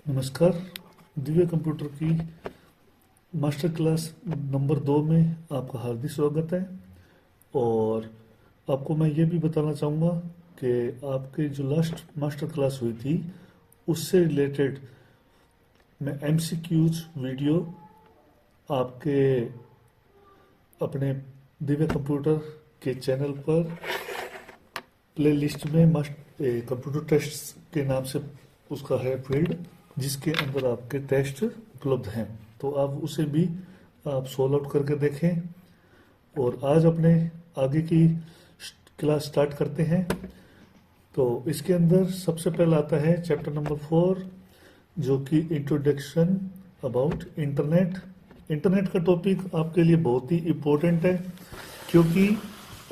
नमस्कार। दिव्य कंप्यूटर की master class number 2 में आपका हार्दिक स्वागत है। और आपको मैं ये भी बताना चाहूँगा कि आपके जो लास्ट मास्टर क्लास हुई थी उससे रिलेटेड मैं एमसीक्यूज वीडियो आपके अपने दिव्य कंप्यूटर के चैनल पर प्ले लिस्ट में कंप्यूटर टेस्ट के नाम से उसका है फील्ड, जिसके अंदर आपके टेस्ट उपलब्ध हैं। तो आप उसे भी आप सोल्व आउट करके देखें। और आज अपने आगे की क्लास स्टार्ट करते हैं। तो इसके अंदर सबसे पहला आता है चैप्टर नंबर 4, जो कि इंट्रोडक्शन अबाउट इंटरनेट। इंटरनेट का टॉपिक आपके लिए बहुत ही इम्पोर्टेंट है, क्योंकि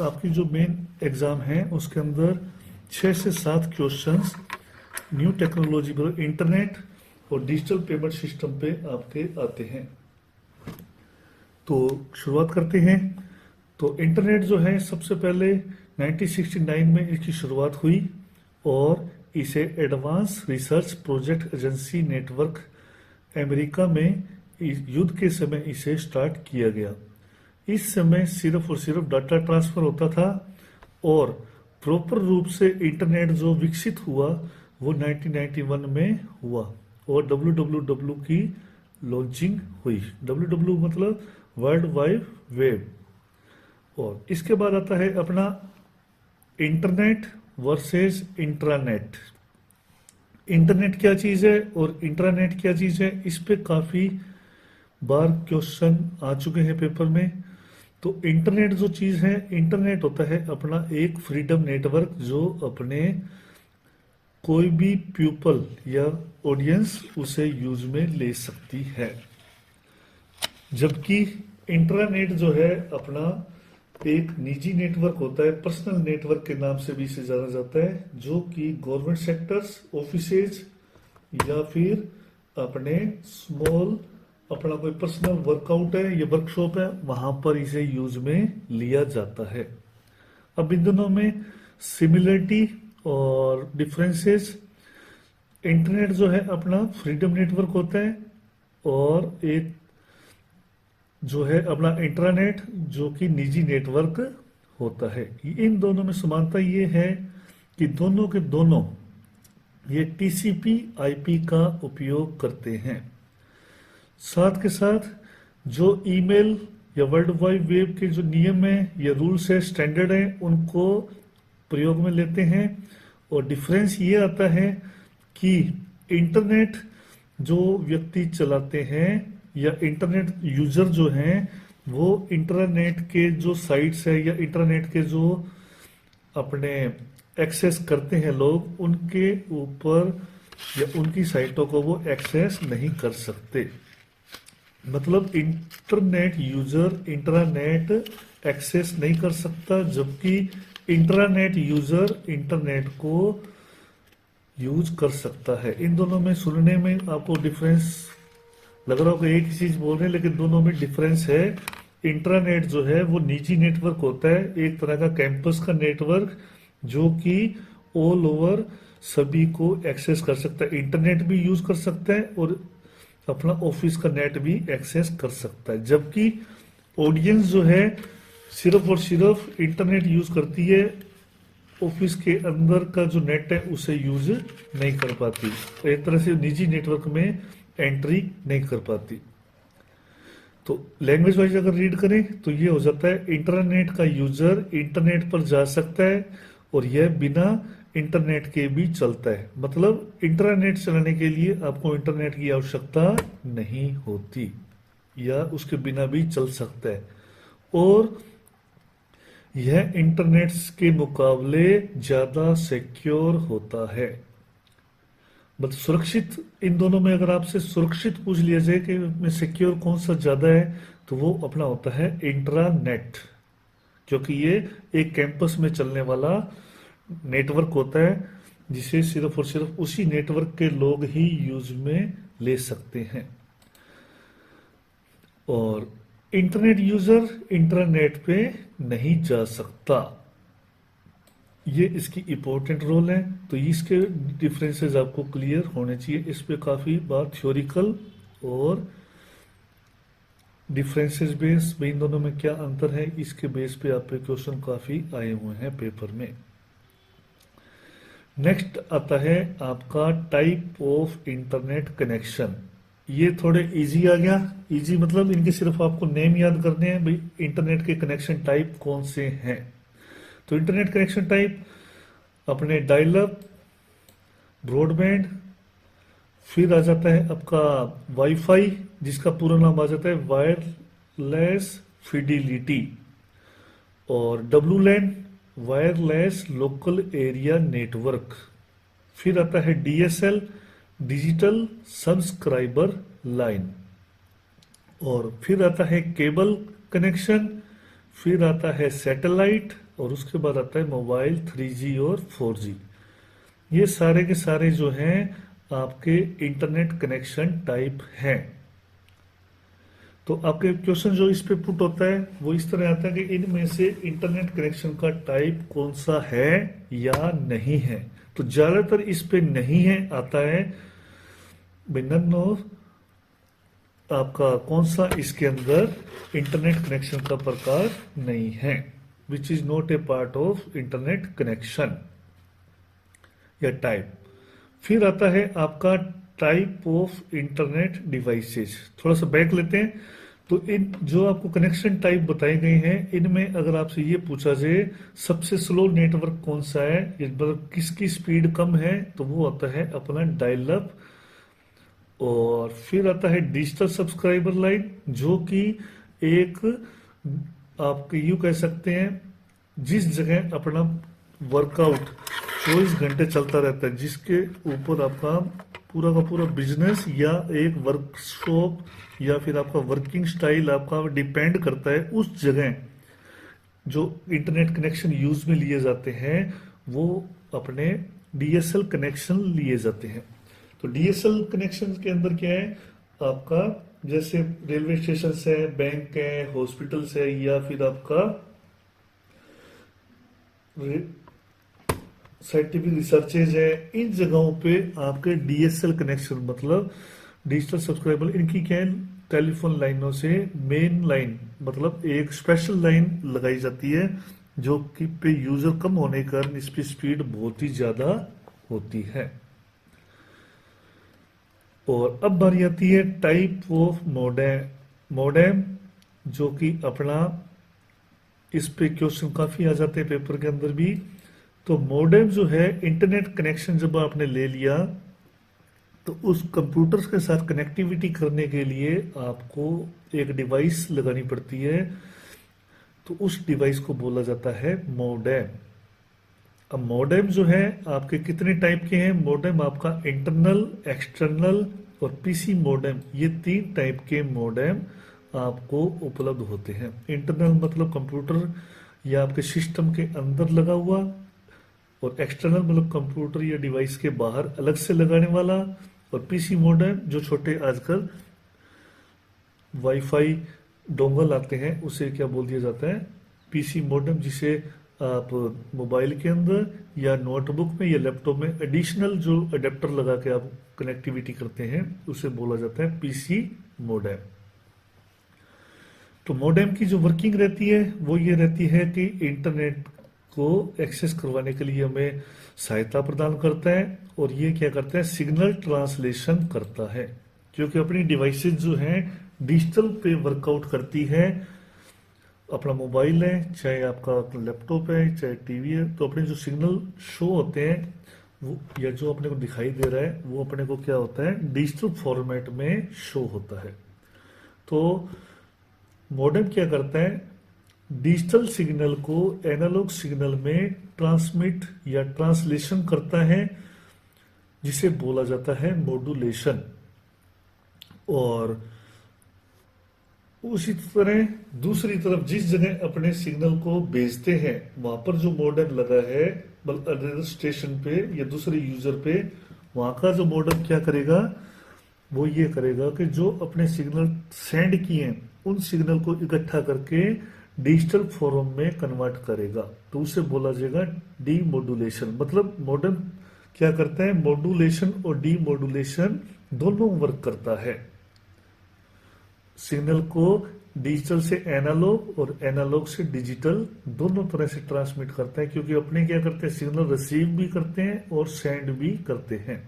आपकी जो मेन एग्ज़ाम है उसके अंदर 6 से 7 क्वेश्चंस न्यू टेक्नोलॉजी पर इंटरनेट और डिजिटल पेमेंट सिस्टम पे आपके आते हैं। तो शुरुआत करते हैं। तो इंटरनेट जो है सबसे पहले 1969 में इसकी शुरुआत हुई और इसे advance research project agency network America में युद्ध के समय इसे स्टार्ट किया गया। इस समय सिर्फ और सिर्फ डाटा ट्रांसफर होता था और प्रॉपर रूप से इंटरनेट जो विकसित हुआ वो 1991 में हुआ और डब्ल्यू की लॉन्चिंग हुई। डब्ल्यू मतलब वर्ल्ड वाइड वेब। और इसके बाद आता है अपना इंटरनेट वर्सेस इंट्रानेट। इंटरनेट क्या चीज़ है और इंट्रानेट क्या चीज़ है, इस पे काफ़ी बार क्वेश्चन आ चुके हैं पेपर में। तो इंटरनेट जो चीज़ है, इंटरनेट होता है अपना एक फ्रीडम नेटवर्क जो अपने कोई भी पीपल या ऑडियंस उसे यूज में ले सकती है। जबकि इंट्रानेट जो है अपना एक निजी नेटवर्क होता है, पर्सनल नेटवर्क के नाम से भी इसे जाना जाता है, जो कि गवर्नमेंट सेक्टर्स, ऑफिसेज या फिर अपने स्मॉल अपना कोई पर्सनल वर्कआउट है या वर्कशॉप है, वहां पर इसे यूज में लिया जाता है। अब इन दोनों में सिमिलरिटी और डिफरेंसेस। इंटरनेट जो है अपना फ्रीडम नेटवर्क होता है और एक जो है अपना इंट्रानेट जो कि निजी नेटवर्क होता है। इन दोनों में समानता ये है कि दोनों के दोनों ये टीसीपी आईपी का उपयोग करते हैं। साथ के साथ जो ईमेल या वर्ल्ड वाइड वेब के जो नियम है या रूल्स है, स्टैंडर्ड है, उनको प्रयोग में लेते हैं। और डिफरेंस ये आता है कि इंटरनेट जो व्यक्ति चलाते हैं या इंटरनेट यूजर जो हैं, वो इंटरनेट के जो साइट्स है या इंटरनेट के जो अपने एक्सेस करते हैं लोग, उनके ऊपर या उनकी साइटों को वो एक्सेस नहीं कर सकते। मतलब इंटरनेट यूजर इंटरनेट एक्सेस नहीं कर सकता, जबकि इंटरनेट यूजर इंटरनेट को यूज कर सकता है। इन दोनों में सुनने में आपको डिफरेंस लग रहा होगा, एक ही चीज बोल रहे हैं, लेकिन दोनों में डिफरेंस है। इंट्रानेट जो है वो निजी नेटवर्क होता है, एक तरह का कैंपस का नेटवर्क जो कि ऑल ओवर सभी को एक्सेस कर सकता है। इंटरनेट भी यूज कर सकता है और अपना ऑफिस का नेट भी एक्सेस कर सकता है। जबकि ऑडियंस जो है सिर्फ और सिर्फ इंटरनेट यूज करती है, ऑफिस के अंदर का जो नेट है उसे यूज नहीं कर पाती, तो एक तरह से निजी नेटवर्क में एंट्री नहीं कर पाती। तो लैंग्वेज वाइज अगर रीड करें तो ये हो जाता है इंटरनेट का यूजर इंटरनेट पर जा सकता है और यह बिना इंटरनेट के भी चलता है। मतलब इंटरनेट चलाने के लिए आपको इंटरनेट की आवश्यकता नहीं होती या उसके बिना भी चल सकता है। और यह इंटरनेट के मुकाबले ज्यादा सिक्योर होता है। मतलब सुरक्षित, इन दोनों में अगर आपसे सुरक्षित पूछ लिया जाए कि में सिक्योर कौन सा ज्यादा है, तो वो अपना होता है इंट्रानेट, क्योंकि ये एक कैंपस में चलने वाला नेटवर्क होता है जिसे सिर्फ और सिर्फ उसी नेटवर्क के लोग ही यूज में ले सकते हैं। और इंटरनेट यूजर इंटरनेट पे नहीं जा सकता। ये इसकी इम्पोर्टेंट रोल है। तो इसके डिफरेंसेस आपको क्लियर होने चाहिए। इस पे काफ़ी बार थ्योरिकल और डिफरेंसेस बेस भाई इन दोनों में क्या अंतर है, इसके बेस पे आप पे क्वेश्चन काफ़ी आए हुए हैं पेपर में। नेक्स्ट आता है आपका टाइप ऑफ इंटरनेट कनेक्शन। ये थोड़े इजी आ गया। इजी मतलब इनके सिर्फ आपको नेम याद करने हैं भाई, इंटरनेट के कनेक्शन टाइप कौन से हैं। तो इंटरनेट कनेक्शन टाइप अपने डायल अप, ब्रॉडबैंड, फिर आ जाता है आपका वाईफाई जिसका पूरा नाम आ जाता है वायरलेस फिडिलिटी, और डब्लू लैन वायरलेस लोकल एरिया नेटवर्क। फिर आता है डीएसएल डिजिटल सब्सक्राइबर लाइन, और फिर आता है केबल कनेक्शन, फिर आता है सैटेलाइट, और उसके बाद आता है मोबाइल 3G और 4G। ये सारे के सारे जो हैं आपके इंटरनेट कनेक्शन टाइप हैं। तो आपके क्वेश्चन जो इस पे पुट होता है वो इस तरह आता है कि इनमें से इंटरनेट कनेक्शन का टाइप कौन सा है या नहीं है। तो ज्यादातर इस पे नहीं है आता है नन ऑफ आपका कौन सा इसके अंदर इंटरनेट कनेक्शन का प्रकार नहीं है, which is not a part of internet connection या टाइप। फिर आता है आपका टाइप ऑफ इंटरनेट डिवाइसेस। थोड़ा सा बैक लेते हैं। तो इन जो आपको कनेक्शन टाइप बताए गए हैं इनमें अगर आपसे ये पूछा जाए सबसे स्लो नेटवर्क कौन सा है, मतलब किसकी स्पीड कम है, तो वो आता है अपना डायल अप। और फिर आता है डिजिटल सब्सक्राइबर लाइन जो कि एक आप यूं कह सकते हैं जिस जगह अपना वर्कआउट 24 घंटे चलता रहता है, जिसके ऊपर आपका पूरा का पूरा बिजनेस या एक वर्कशॉप या फिर आपका वर्किंग स्टाइल आपका डिपेंड करता है, उस जगह जो इंटरनेट कनेक्शन यूज में लिए जाते हैं वो अपने डीएसएल कनेक्शन लिए जाते हैं। तो डीएसएल कनेक्शन के अंदर क्या है आपका, जैसे रेलवे स्टेशन है, बैंक है, हॉस्पिटल्स है, या फिर आपका साइंटिफिक रिसर्चेज है, इन जगहों पे आपके डीएसएल कनेक्शन मतलब डिजिटल सब्सक्राइबर इनकी क्या है टेलीफोन लाइनों से मेन लाइन मतलब एक स्पेशल लाइन लगाई जाती है जो कि पे यूजर कम होने के कारण इसकी स्पीड बहुत ही ज्यादा होती है। और अब बारी आती है टाइप ऑफ मॉडेम। मॉडेम जो कि अपना इस पे क्वेश्चन काफी आ जाते हैं पेपर के अंदर भी। तो मॉडेम जो है इंटरनेट कनेक्शन जब आपने ले लिया तो उस कंप्यूटर के साथ कनेक्टिविटी करने के लिए आपको एक डिवाइस लगानी पड़ती है, तो उस डिवाइस को बोला जाता है मॉडेम। अब मॉडेम जो है आपके कितने टाइप के हैं, मॉडेम आपका इंटरनल, एक्सटर्नल और पीसी मॉडेम, ये 3 टाइप के मॉडेम आपको उपलब्ध होते हैं। इंटरनल मतलब कंप्यूटर या आपके सिस्टम के अंदर लगा हुआ, और एक्सटर्नल मतलब कंप्यूटर या डिवाइस के बाहर अलग से लगाने वाला, और पीसी मॉडेम जो छोटे आजकल वाईफाई डोंगल आते हैं उसे क्या बोल दिया जाता है, पीसी मॉडेम, जिसे आप मोबाइल के अंदर या नोटबुक में या लैपटॉप में एडिशनल जो अडेप्टर लगा के आप कनेक्टिविटी करते हैं उसे बोला जाता है पीसी मॉडेम। तो मॉडेम की जो वर्किंग रहती है वो ये रहती है कि इंटरनेट को एक्सेस करवाने के लिए हमें सहायता प्रदान करता है, और ये क्या करता है सिग्नल ट्रांसलेशन करता है, क्योंकि अपनी डिवाइसेस जो हैं डिजिटल पे वर्कआउट करती है। अपना मोबाइल है, चाहे आपका लैपटॉप है, चाहे टीवी है, तो अपने जो सिग्नल शो होते हैं वो या जो अपने को दिखाई दे रहा है वो अपने को क्या होता है डिजिटल फॉर्मेट में शो होता है। तो मॉडेम क्या करता है डिजिटल सिग्नल को एनालॉग सिग्नल में ट्रांसमिट या ट्रांसलेशन करता है, जिसे बोला जाता है मॉड्यूलेशन। और उसी तरह दूसरी तरफ जिस जगह अपने सिग्नल को भेजते हैं वहां पर जो मॉडेम लगा है अदर स्टेशन पे या दूसरे यूजर पे, वहां का जो मॉडेम क्या करेगा वो ये करेगा कि जो अपने सिग्नल सेंड किए उन सिग्नल को इकट्ठा करके डिजिटल फॉर्म में कन्वर्ट करेगा, तो उसे बोला जाएगा डीमोडुलेशन। मतलब मॉडर्न क्या करता है, मॉड्यूलेशन और डीमोडुलेशन दोनों वर्क करता है। सिग्नल को डिजिटल से एनालॉग और एनालॉग से डिजिटल दोनों तरह से ट्रांसमिट करता है, क्योंकि अपने क्या करते हैं, सिग्नल रिसीव भी करते हैं और सेंड भी करते हैं।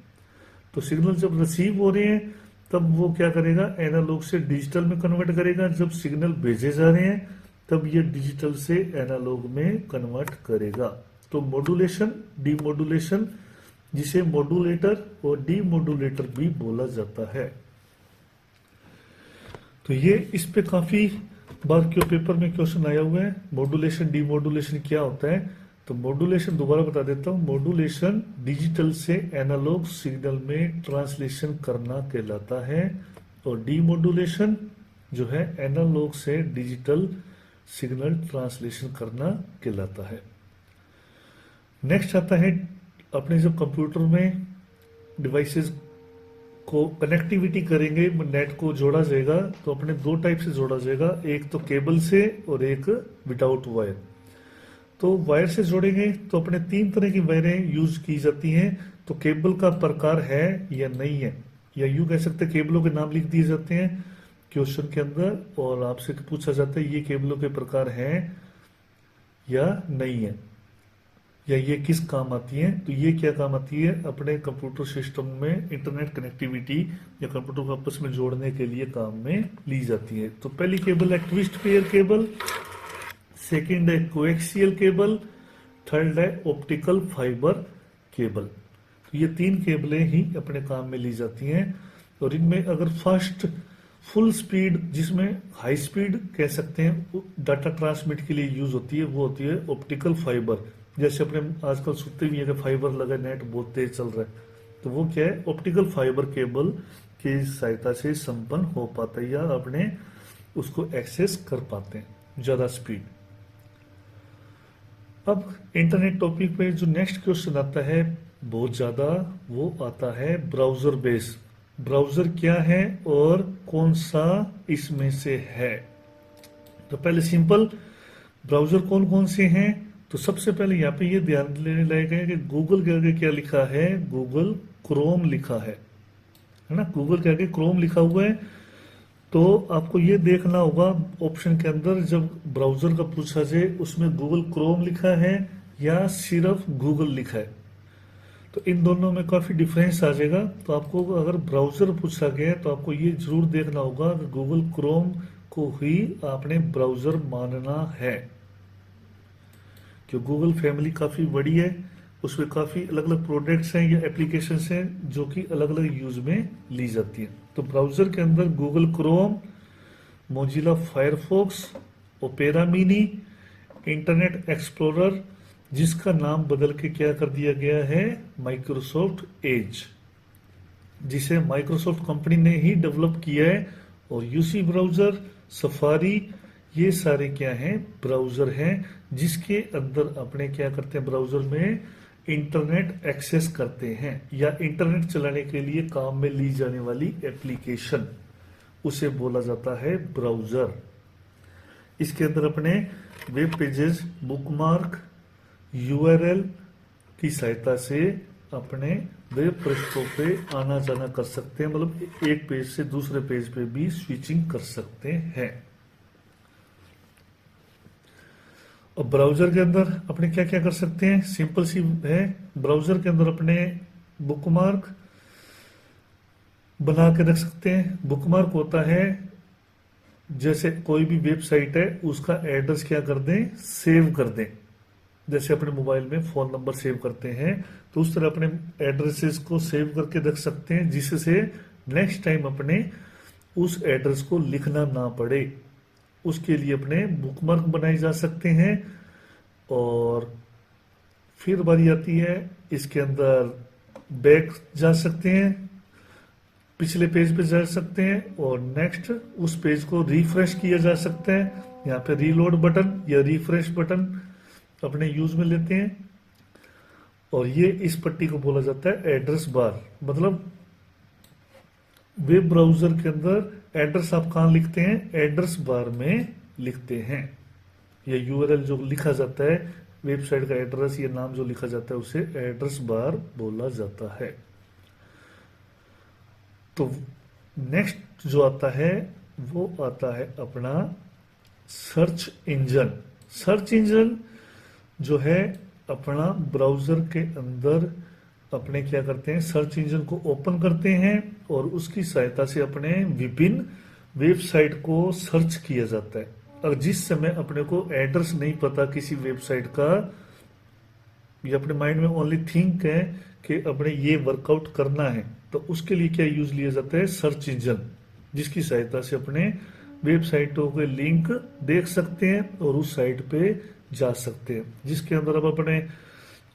तो सिग्नल जब रिसीव हो रहे हैं तब वो क्या करेगा, एनालॉग से डिजिटल में कन्वर्ट करेगा। जब सिग्नल भेजे जा रहे हैं तब ये डिजिटल से एनालॉग में कन्वर्ट करेगा। तो मॉड्यूलेशन, डीमोडुलेशन, जिसे मॉड्यूलेटर और डीमोडुलेटर भी बोला जाता है। तो ये इस पे काफी बार क्यों पेपर में क्वेश्चन आया हुआ है, मॉड्यूलेशन डीमोडुलेशन क्या होता है। तो मॉड्यूलेशन दोबारा बता देता हूं, मॉड्यूलेशन डिजिटल से एनालॉग सिग्नल में ट्रांसलेशन करना कहलाता है, और डीमोडुलेशन जो है एनालॉग से डिजिटल सिग्नल ट्रांसलेशन करना कहलाता है। नेक्स्ट आता है, अपने जब कंप्यूटर में डिवाइसेस को कनेक्टिविटी करेंगे, नेट को जोड़ा जाएगा, तो अपने दो टाइप से जोड़ा जाएगा, एक तो केबल से और एक विदाउट वायर। तो वायर से जोड़ेंगे तो अपने तीन तरह की वायरें यूज की जाती हैं। तो केबल का प्रकार है या नहीं है, या यूं कह सकते हैं केबलों के नाम लिख दिए जाते हैं क्वेश्चन के अंदर, और आपसे पूछा जाता है ये केबलों के प्रकार हैं या नहीं है, या ये किस काम आती है। तो ये क्या काम आती है, अपने कंप्यूटर सिस्टम में इंटरनेट कनेक्टिविटी या कंप्यूटर को आपस में जोड़ने के लिए काम में ली जाती है। तो पहली केबल है ट्विस्ट पेयर केबल, सेकंड है कोएक्सियल केबल, थर्ड है ऑप्टिकल फाइबर केबल। तो ये तीन केबलें ही अपने काम में ली जाती हैं, और इनमें अगर फास्ट फुल स्पीड, जिसमें हाई स्पीड कह सकते हैं, डाटा ट्रांसमिट के लिए यूज होती है, वो होती है ऑप्टिकल फाइबर। जैसे अपने आजकल सुनते भी है कि फाइबर लगा, नेट बहुत तेज चल रहा है, तो वो क्या है, ऑप्टिकल फाइबर केबल की सहायता से संपन्न हो पाता है, या अपने उसको एक्सेस कर पाते हैं ज्यादा स्पीड। अब इंटरनेट टॉपिक पे जो नेक्स्ट क्वेश्चन आता है बहुत ज्यादा, वो आता है ब्राउजर बेस। ब्राउजर क्या है और कौन सा इसमें से है। तो पहले सिंपल ब्राउजर कौन कौन से हैं, तो सबसे पहले यहाँ पे ये ध्यान लेने लायक है कि गूगल के आगे क्या लिखा है, गूगल क्रोम लिखा है ना, गूगल के आगे क्रोम लिखा हुआ है। तो आपको ये देखना होगा ऑप्शन के अंदर, जब ब्राउजर का पूछा जाए उसमें गूगल क्रोम लिखा है या सिर्फ गूगल लिखा है। तो इन दोनों में काफी डिफरेंस आ जाएगा। तो आपको अगर ब्राउजर पूछा गया है तो आपको ये जरूर देखना होगा कि गूगल क्रोम को ही आपने ब्राउजर मानना है, क्योंकि गूगल फैमिली काफी बड़ी है, उसमें काफी अलग अलग प्रोडक्ट्स हैं या एप्लीकेशंस हैं जो कि अलग अलग यूज में ली जाती हैं। तो ब्राउजर के अंदर Google Chrome, Mozilla Firefox, opera mini, internet explorer, जिसका नाम बदल के क्या कर दिया गया है, माइक्रोसॉफ्ट एज, जिसे माइक्रोसॉफ्ट कंपनी ने ही डेवलप किया है, और यूसी ब्राउजर, सफारी, ये सारे क्या हैं, ब्राउजर हैं, जिसके अंदर अपने क्या करते हैं, ब्राउजर में इंटरनेट एक्सेस करते हैं या इंटरनेट चलाने के लिए काम में ली जाने वाली एप्लीकेशन, उसे बोला जाता है ब्राउजर। इसके अंदर अपने वेब पेजेस, बुकमार्क, यूआरएल की सहायता से अपने वेब पृष्ठों पे आना जाना कर सकते हैं, मतलब एक पेज से दूसरे पेज पे भी स्विचिंग कर सकते हैं। और ब्राउजर के अंदर अपने क्या क्या कर सकते हैं, सिंपल सी है। ब्राउजर के अंदर अपने बुकमार्क बना के रख सकते हैं। बुकमार्क होता है जैसे कोई भी वेबसाइट है उसका एड्रेस क्या कर दें, सेव कर दें। जैसे अपने मोबाइल में फोन नंबर सेव करते हैं, तो उस तरह अपने एड्रेसेस को सेव करके रख सकते हैं, जिससे नेक्स्ट टाइम अपने उस एड्रेस को लिखना ना पड़े। उसके लिए अपने बुकमार्क बनाए जा सकते हैं। और फिर बारी आती है, इसके अंदर बैक जा सकते हैं, पिछले पेज पे जा सकते हैं, और नेक्स्ट उस पेज को रिफ्रेश किया जा सकता है। यहाँ पे रीलोड बटन या रिफ्रेश बटन अपने यूज में लेते हैं। और ये इस पट्टी को बोला जाता है एड्रेस बार। मतलब वेब ब्राउजर के अंदर एड्रेस आप कहां लिखते हैं, एड्रेस बार में लिखते हैं। या यूआरएल जो लिखा जाता है, वेबसाइट का एड्रेस या नाम जो लिखा जाता है उसे एड्रेस बार बोला जाता है। तो नेक्स्ट जो आता है वो आता है अपना सर्च इंजन। सर्च इंजन जो है अपना ब्राउजर के अंदर अपने क्या करते हैं, सर्च इंजन को ओपन करते हैं और उसकी सहायता से अपने विभिन्न वेबसाइट को सर्च किया जाता है। और जिस समय अपने को एड्रेस नहीं पता किसी वेबसाइट का, ये अपने माइंड में ओनली थिंक है कि अपने ये वर्कआउट करना है, तो उसके लिए क्या यूज लिया जाता है, सर्च इंजन, जिसकी सहायता से अपने वेबसाइटों के लिंक देख सकते हैं और उस साइट पे जा सकते हैं। जिसके अंदर अब अपने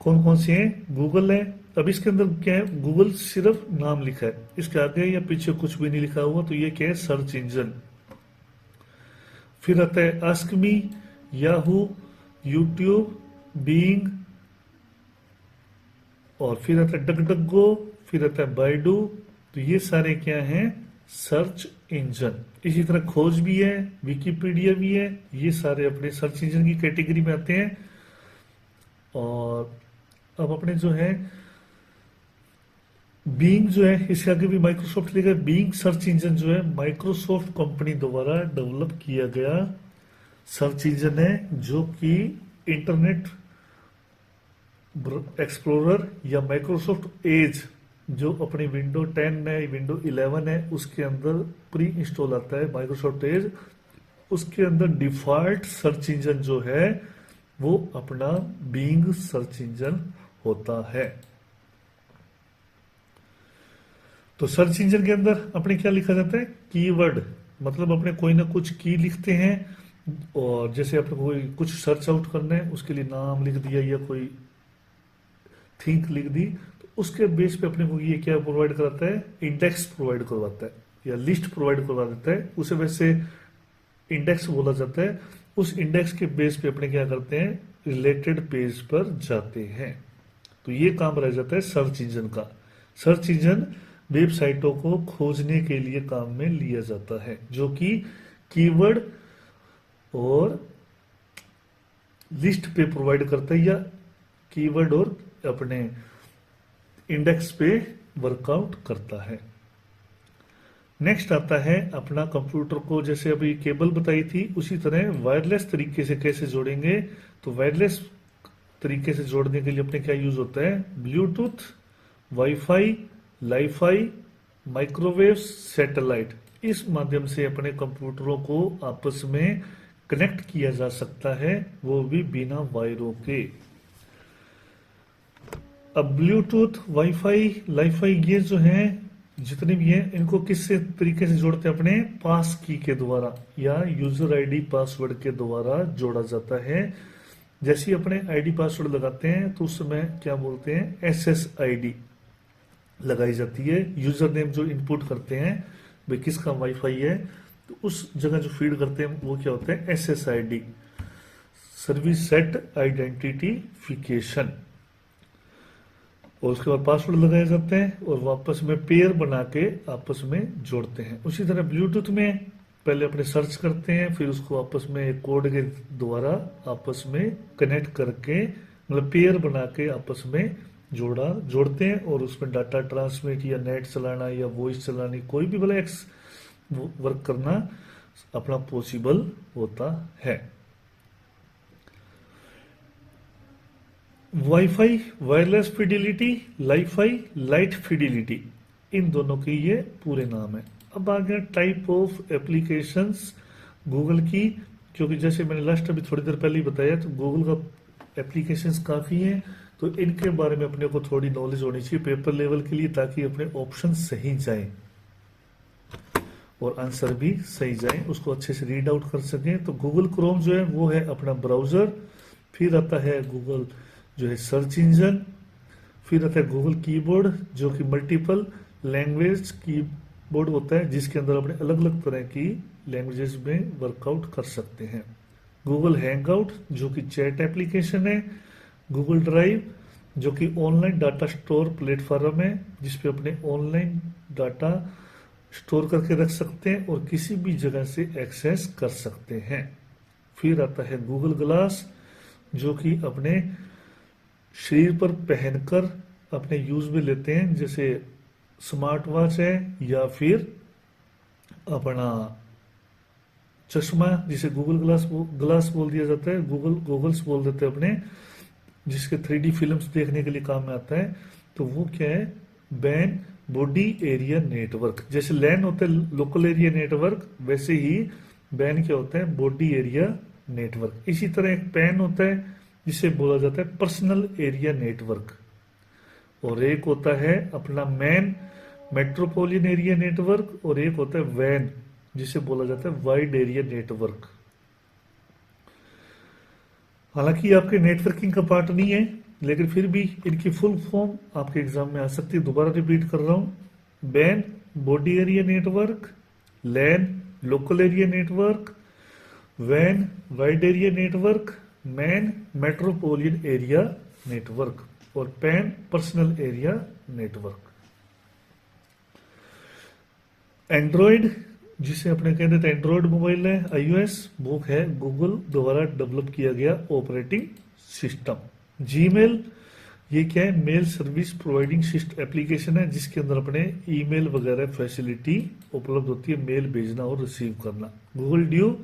कौन कौन से हैं, गूगल है। अब इसके अंदर क्या है, गूगल सिर्फ नाम लिखा है, इसके आगे या पीछे कुछ भी नहीं लिखा हुआ, तो ये क्या है, सर्च इंजन। फिर आता है ask me, Yahoo, YouTube, being, और फिर आता है डकडकगो, फिर आता है बाइडू। तो ये सारे क्या हैं, सर्च इंजन। इसी तरह खोज भी है, विकिपीडिया भी है, ये सारे अपने सर्च इंजन की कैटेगरी में आते हैं। और अब अपने जो है बीइंग जो है, इसके आगे भी माइक्रोसॉफ्ट लिखा है। बीइंग सर्च इंजन जो है माइक्रोसॉफ्ट कंपनी द्वारा डेवलप किया गया सर्च इंजन है, जो कि इंटरनेट एक्सप्लोरर या माइक्रोसॉफ्ट एज जो अपनी विंडो 10 है, विंडो 11 है, उसके अंदर प्री इंस्टॉल आता है माइक्रोसॉफ्ट एज। उसके अंदर डिफॉल्ट सर्च इंजन जो है वो अपना बीइंग सर्च इंजन होता है। तो सर्च इंजन के अंदर अपने क्या लिखा जाता है, कीवर्ड, मतलब अपने कोई ना कुछ की लिखते हैं, और जैसे अपने कोई कुछ सर्च आउट करना है, उसके लिए नाम लिख दिया या कोई थिंक लिख दी, तो उसके बेस पे अपने को ये क्या प्रोवाइड कराता है, इंडेक्स प्रोवाइड करवाता है या लिस्ट प्रोवाइड करवा देता है। उसे वैसे इंडेक्स बोला जाता है। उस इंडेक्स के बेस पे अपने क्या करते हैं, रिलेटेड पेज पर जाते हैं। तो ये काम रह जाता है सर्च इंजन का। सर्च इंजन वेबसाइटों को खोजने के लिए काम में लिया जाता है, जो कि कीवर्ड और लिस्ट पे प्रोवाइड करता है, या कीवर्ड और अपने इंडेक्स पे वर्कआउट करता है। नेक्स्ट आता है अपना कंप्यूटर को, जैसे अभी केबल बताई थी, उसी तरह वायरलेस तरीके से कैसे जोड़ेंगे। तो वायरलेस तरीके से जोड़ने के लिए अपने क्या यूज होता है, Bluetooth, wifi, Li-Fi, microwave, satellite, इस माध्यम से अपने कंप्यूटरों को आपस में कनेक्ट किया जा सकता है, वो भी बिना वायरों के। अब ब्लूटूथ, वाईफाई, लाईफाई, ये जो हैं जितने भी हैं, इनको किस तरीके से जोड़ते हैं, अपने पास की के द्वारा या यूजर आईडी पासवर्ड के द्वारा जोड़ा जाता है। जैसे ही अपने आईडी पासवर्ड लगाते हैं तो उस समय क्या बोलते हैं, SSID लगाई जाती है। यूजर नेम जो इनपुट करते हैं भाई किसका वाईफाई है, तो उस जगह जो फीड करते हैं वो क्या होता है, SSID, सर्विस सेट आइडेंटिफिकेशन। और उसके बाद पासवर्ड लगाए जाते हैं और वापस में पेयर बना के आपस में जोड़ते हैं। उसी तरह ब्लूटूथ में पहले अपने सर्च करते हैं, फिर उसको आपस में कोड के द्वारा आपस में कनेक्ट करके, मतलब पेयर बना के आपस में जोड़ते हैं, और उसमें डाटा ट्रांसमिट या नेट चलाना या वॉइस चलानी, कोई भी भले एक्स वर्क करना अपना पॉसिबल होता है। Wifi wireless fidelity, lifi light fidelity, इन दोनों के ये पूरे नाम है। अब आ गया टाइप ऑफ एप्लीकेशंस गूगल की, क्योंकि जैसे मैंने लास्ट अभी थोड़ी देर पहले ही बताया, तो गूगल का एप्लीकेशंस काफ़ी हैं, तो इनके बारे में अपने को थोड़ी नॉलेज होनी चाहिए पेपर लेवल के लिए, ताकि अपने ऑप्शन सही जाएं और आंसर भी सही जाए, उसको अच्छे से रीड आउट कर सकें। तो गूगल क्रोम जो है वो है अपना ब्राउजर, फिर आता है गूगल जो है सर्च इंजन, फिर आता है गूगल कीबोर्ड जो कि मल्टीपल लैंग्वेज कीबोर्ड होता है, जिसके अंदर अपने अलग अलग तरह की लैंग्वेजेस में वर्कआउट कर सकते हैं। गूगल हैंगआउट जो कि चैट एप्लीकेशन है, गूगल ड्राइव जो कि ऑनलाइन डाटा स्टोर प्लेटफॉर्म है, जिसपे अपने ऑनलाइन डाटा स्टोर करके रख सकते हैं और किसी भी जगह से एक्सेस कर सकते हैं। फिर आता है गूगल ग्लास, जो कि अपने शरीर पर पहनकर अपने यूज में लेते हैं, जैसे स्मार्ट वॉच है या फिर अपना चश्मा, जिसे गूगल ग्लास बोल दिया जाता है, गूगल्स बोल देते हैं अपने, जिसके 3D फिल्म्स देखने के लिए काम में आता है। तो वो क्या है, बैन बॉडी एरिया नेटवर्क। जैसे लैन होता है लोकल एरिया नेटवर्क, वैसे ही बैन क्या होता है, बॉडी एरिया नेटवर्क। इसी तरह एक पैन होता है जिसे बोला जाता है पर्सनल एरिया नेटवर्क, और एक होता है अपना मैन मेट्रोपोलियन एरिया नेटवर्क, और एक होता है वैन जिसे बोला जाता है वाइड एरिया नेटवर्क। हालांकि ये आपके नेटवर्किंग का पार्ट नहीं है, लेकिन फिर भी इनकी फुल फॉर्म आपके एग्जाम में आ सकती है। दोबारा रिपीट कर रहा हूं, BAN body area network, LAN local area network, वैन wide area network, MAN metropolitan area network, और PAN personal area network. Android, जिसे अपने कहते थे एंड्रॉइड मोबाइल है, iOS, वो है गूगल द्वारा डेवलप किया गया ऑपरेटिंग सिस्टम। जीमेल, ये क्या है, mail service providing system application है, जिसके अंदर अपने ईमेल वगैरह फैसिलिटी उपलब्ध होती है, मेल भेजना और रिसीव करना। Google due,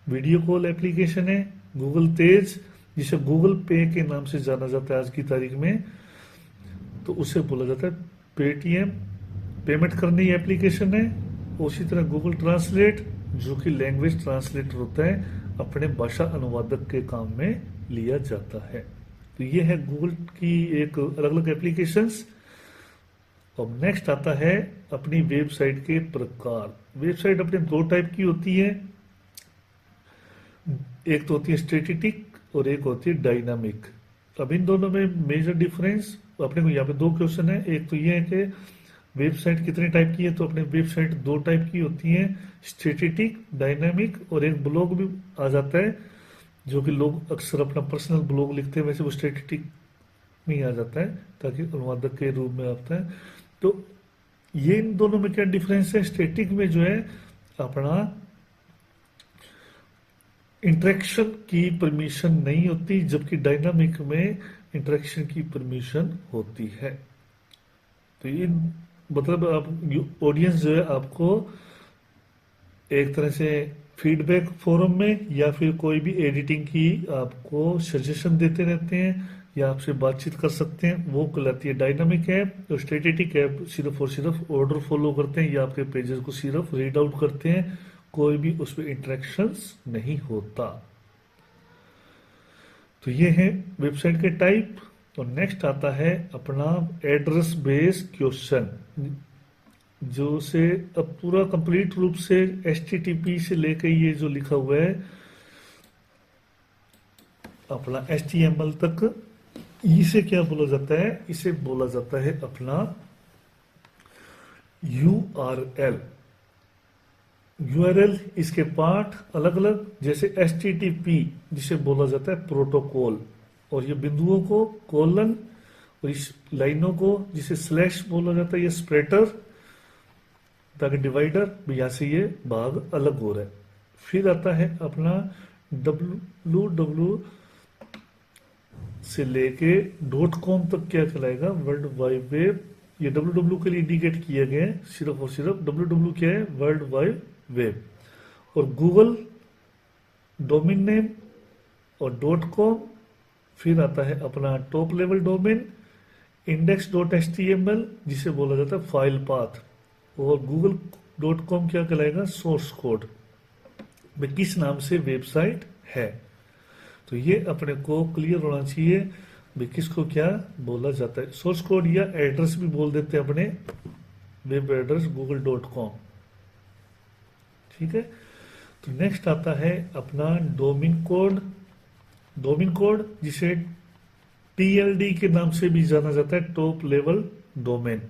video call application है। गूगल तेज, जिसे गूगल पे के नाम से जाना जाता है आज की तारीख में, तो उसे बोला जाता है पेटीएम, पेमेंट करने की एप्लीकेशन है। उसी तरह गूगल ट्रांसलेट, जो कि लैंग्वेज ट्रांसलेटर होता है, अपने भाषा अनुवादक के काम में लिया जाता है। तो ये है गूगल की एक अलग अलग एप्लीकेशंस। और नेक्स्ट आता है अपनी वेबसाइट के प्रकार। वेबसाइट अपने दो टाइप की होती है, एक तो होती है स्टैटिक और एक होती है डायनामिक। अब इन दोनों में मेजर डिफरेंस अपने को यहाँ पे दो क्वेश्चन है। एक तो ये है कि वेबसाइट कितने टाइप की है, तो अपने वेबसाइट दो टाइप की होती है, स्टैटिक, डायनामिक, और एक ब्लॉग भी आ जाता है, जो कि लोग अक्सर अपना पर्सनल ब्लॉग लिखते हैं, वैसे वो स्टैटिक में आ जाता है ताकि अनुवादक के रूप में आता है। तो ये इन दोनों में क्या डिफरेंस है, स्टैटिक में जो है अपना इंटरेक्शन की परमिशन नहीं होती, जबकि डायनामिक में इंटरेक्शन की परमिशन होती है। तो ये मतलब आप ऑडियंस जो है आपको एक तरह से फीडबैक फोरम में या फिर कोई भी एडिटिंग की आपको सजेशन देते रहते हैं या आपसे बातचीत कर सकते हैं, वो कहलाती है डायनामिक ऐप। तो स्टैटिक ऐप सिर्फ और सिर्फ ऑर्डर फॉलो करते हैं या आपके पेजेस को सिर्फ रीड आउट करते हैं, कोई भी उसमें इंटरेक्शंस नहीं होता। तो ये है वेबसाइट के टाइप। तो नेक्स्ट आता है अपना एड्रेस बेस्ड क्वेश्चन, जो से अब पूरा कंप्लीट रूप से HTTP से लेकर ये जो लिखा हुआ है अपना HTML तक, इसे क्या बोला जाता है, इसे बोला जाता है अपना URL। URL इसके पार्ट अलग अलग, जैसे HTTP जिसे बोला जाता है प्रोटोकॉल, और ये बिंदुओं को कोलन, और इस लाइनों को जिसे स्लैश बोला जाता है ये स्प्रेटर, ताकि डिवाइडर यहाँ से ये भाग अलग हो रहा है। फिर आता है अपना www से लेके .com तक क्या कहलाएगा, वर्ल्ड वाइड वेब। ये www के लिए इंडिकेट किया गया है, सिर्फ और सिर्फ www क्या है, वर्ल्ड वाइड वेब। और गूगल डोमेन नेम और .com। फिर आता है अपना टॉप लेवल डोमेन index.html, जिसे बोला जाता है फाइल पाथ। और google.com क्या कहलाएगा, सोर्स कोड में किस नाम से वेबसाइट है। तो ये अपने को क्लियर होना चाहिए भी किसको क्या बोला जाता है। सोर्स कोड या एड्रेस भी बोल देते हैं अपने वेब एड्रेस google.com, ठीक है। तो नेक्स्ट आता है अपना डोमेन कोड। डोमेन कोड जिसे TLD के नाम से भी जाना जाता है, टॉप लेवल डोमेन।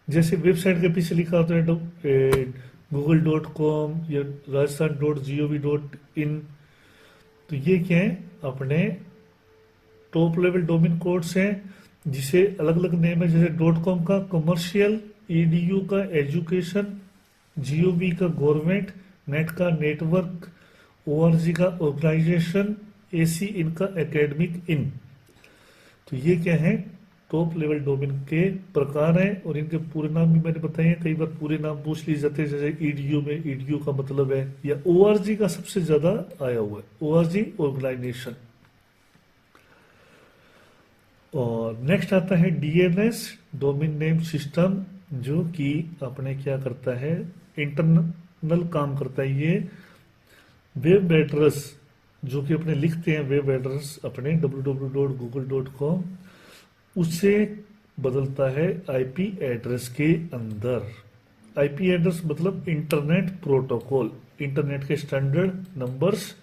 जैसे वेबसाइट के पीछे लिखा होता है google.com या rajasthan.gov.in, तो ये क्या है, अपने टॉप लेवल डोमेन कोड्स हैं, जिसे अलग अलग नेम है, जैसे .com का कमर्शियल, EDU का एजुकेशन, GOV का गवर्नमेंट, नेट का नेटवर्क, ORG का ऑर्गेनाइजेशन, AC इनका एकेडमिक इन। तो ये क्या है, टॉप लेवल डोमेन के प्रकार हैं और इनके पूरे नाम भी मैंने बताए हैं। कई बार पूरे नाम पूछ लिए जाते हैं, जैसे ईडीयू में ईडीयू का मतलब है, या ORG का सबसे ज्यादा आया हुआ है, ORG ऑर्गेनाइजेशन। और नेक्स्ट आता है DNS, डोमेन नेम सिस्टम, जो कि अपने क्या करता है, इंटरनल काम करता है। ये वेब एड्रेस जो कि अपने लिखते हैं, वेब एड्रेस अपने www.google.com, उसे बदलता है आईपी एड्रेस के अंदर। आईपी एड्रेस मतलब इंटरनेट प्रोटोकॉल, इंटरनेट के स्टैंडर्ड नंबर्स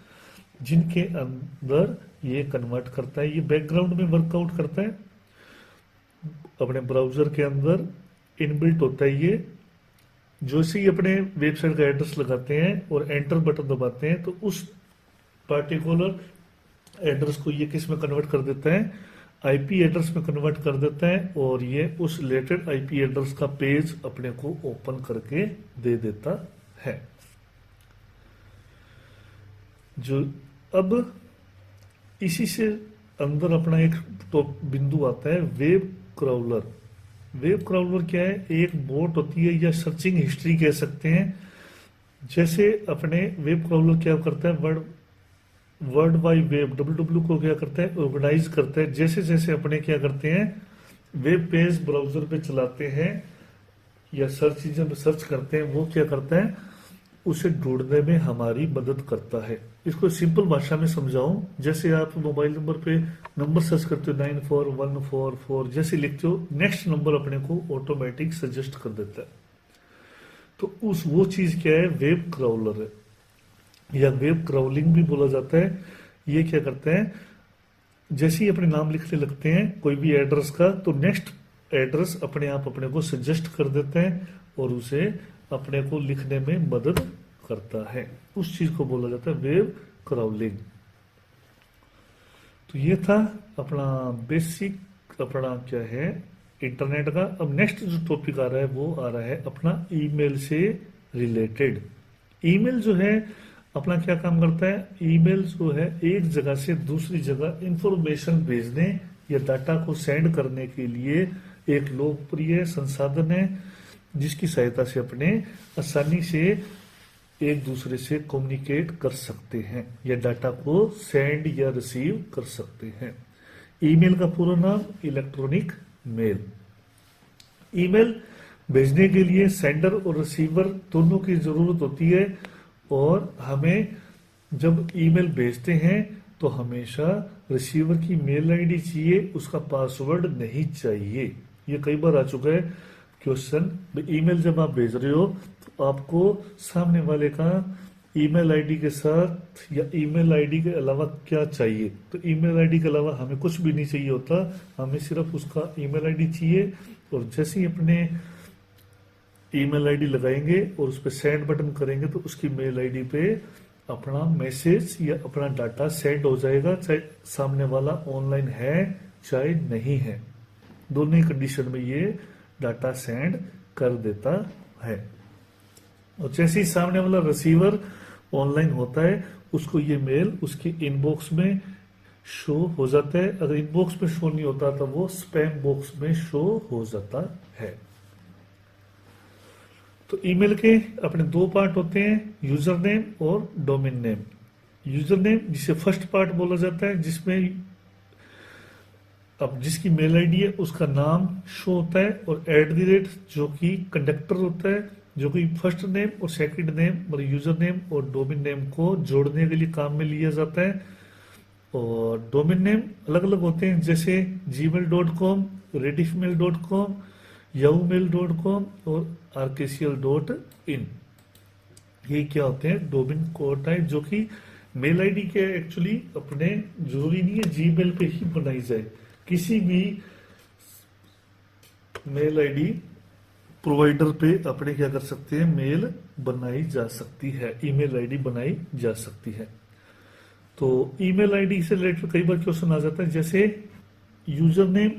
जिनके अंदर ये कन्वर्ट करता है। ये बैकग्राउंड में वर्कआउट करता है, अपने ब्राउजर के अंदर इनबिल्ट होता है। ये जो से ही अपने वेबसाइट का एड्रेस लगाते हैं और एंटर बटन दबाते हैं, तो उस पार्टिकुलर एड्रेस को ये किस में कन्वर्ट कर देता है, आईपी एड्रेस में कन्वर्ट कर देता है, और ये उस रिलेटेड आईपी एड्रेस का पेज अपने को ओपन करके दे देता है। जो अब इसी से अंदर अपना एक तो बिंदु आता है, वेब क्राउलर। वेब क्राउलर क्या है, एक बोट होती है या सर्चिंग हिस्ट्री कह सकते हैं। जैसे अपने वेब क्राउलर क्या करता है, वर्ल्ड वाइड वेब WW को क्या करता है, ऑर्गेनाइज करता है। जैसे जैसे अपने क्या करते हैं, वेब पेज ब्राउजर पे चलाते हैं या सर्च इंजन में सर्च करते हैं, वो क्या करता है, उसे ढूंढने में हमारी मदद करता है। इसको सिंपल भाषा में समझाऊं, जैसे आप मोबाइल नंबर पे नंबर सर्च करते हो 94144, जैसे लिखते हो, नेक्स्ट नंबर अपने को ऑटोमेटिक सजेस्ट कर देता है। तो वो चीज क्या है, वेब क्राउलर है, या वेब क्राउलिंग भी बोला जाता है। ये क्या करते हैं, जैसे ही अपने नाम लिखने लगते हैं कोई भी एड्रेस का, तो नेक्स्ट एड्रेस अपने आप अपने को सजेस्ट कर देते हैं और उसे अपने को लिखने में मदद करता है। उस चीज को बोला जाता है वेब क्राउलिंग। तो ये था अपना बेसिक अपना क्या है, इंटरनेट का। अब नेक्स्ट जो टॉपिक आ रहा है वो आ रहा है अपना ईमेल से रिलेटेड। ईमेल जो है अपना क्या काम करता है, ईमेल जो है एक जगह से दूसरी जगह इंफॉर्मेशन भेजने या डाटा को सेंड करने के लिए एक लोकप्रिय संसाधन है, जिसकी सहायता से अपने आसानी से एक दूसरे से कम्युनिकेट कर सकते हैं या डाटा को सेंड या रिसीव कर सकते हैं। ईमेल का पूरा नाम इलेक्ट्रॉनिक मेल। ईमेल भेजने के लिए सेंडर और रिसीवर दोनों की जरूरत होती है, और हमें जब ईमेल भेजते हैं तो हमेशा रिसीवर की मेल आईडी चाहिए, उसका पासवर्ड नहीं चाहिए। ये कई बार आ चुका है क्वेश्चन, ईमेल जब आप भेज रहे हो तो आपको सामने वाले का ईमेल आईडी के साथ या ईमेल आईडी के अलावा क्या चाहिए। तो ईमेल आईडी के अलावा हमें कुछ भी नहीं चाहिए होता, हमें सिर्फ उसका ईमेल आईडी चाहिए। और जैसे ही अपने ईमेल आईडी लगाएंगे और उस पर सेंड बटन करेंगे तो उसकी मेल आईडी पे अपना मैसेज या अपना डाटा सेंड हो जाएगा, चाहे सामने वाला ऑनलाइन है चाहे नहीं है। दोनों ही कंडीशन में ये डाटा सेंड कर देता है। और जैसे ही सामने वाला रिसीवर ऑनलाइन होता है, उसको ये मेल उसके इनबॉक्स में शो हो जाता है। अगर इनबॉक्स में शो नहीं होता तो वो स्पैम बॉक्स में शो हो जाता है। तो ईमेल के अपने दो पार्ट होते हैं, यूजर नेम और डोमेन नेम। यूजर नेम जिसे फर्स्ट पार्ट बोला जाता है, जिसमें अब जिसकी मेल आईडी है उसका नाम शो होता है, और @ जो कि कंडक्टर होता है, जो कि फर्स्ट नेम और सेकंड नेम मतलब यूजर नेम और डोमेन नेम को जोड़ने के लिए काम में लिया जाता है। और डोमेन नेम अलग अलग होते हैं, जैसे gmail.com, rediffmail.com, yahoomail.com और rkcl.in। ये क्या होते हैं, डोमेन कोड टाइप, जो कि मेल आईडी के एक्चुअली अपने जरूरी नहीं है जीमेल पे ही बनाई जाए, किसी भी मेल आईडी प्रोवाइडर पे अपने क्या कर सकते हैं, मेल बनाई जा सकती है, ईमेल आईडी बनाई जा सकती है। तो ईमेल आईडी से रिलेटेड कई बार क्वेश्चन आ जाता है, जैसे यूजर नेम।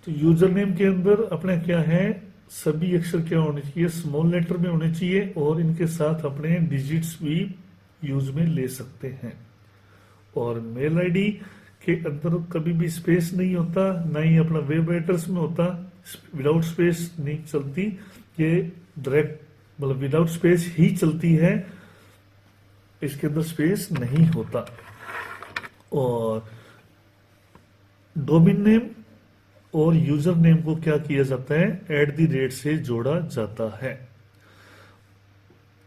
तो यूजर नेम के अंदर अपने क्या है, सभी अक्षर क्या होने चाहिए, स्मॉल लेटर में होने चाहिए, और इनके साथ अपने डिजिट्स भी यूज में ले सकते हैं। और मेल आईडी के अंदर कभी भी स्पेस नहीं होता, ना ही अपना वेब एड्रेस में होता, विदाउट स्पेस नहीं चलती, ये डायरेक्ट मतलब विदाउट स्पेस ही चलती है, इसके अंदर स्पेस नहीं होता। और डोमेन नेम और यूजर नेम को क्या किया जाता है, @ से जोड़ा जाता है।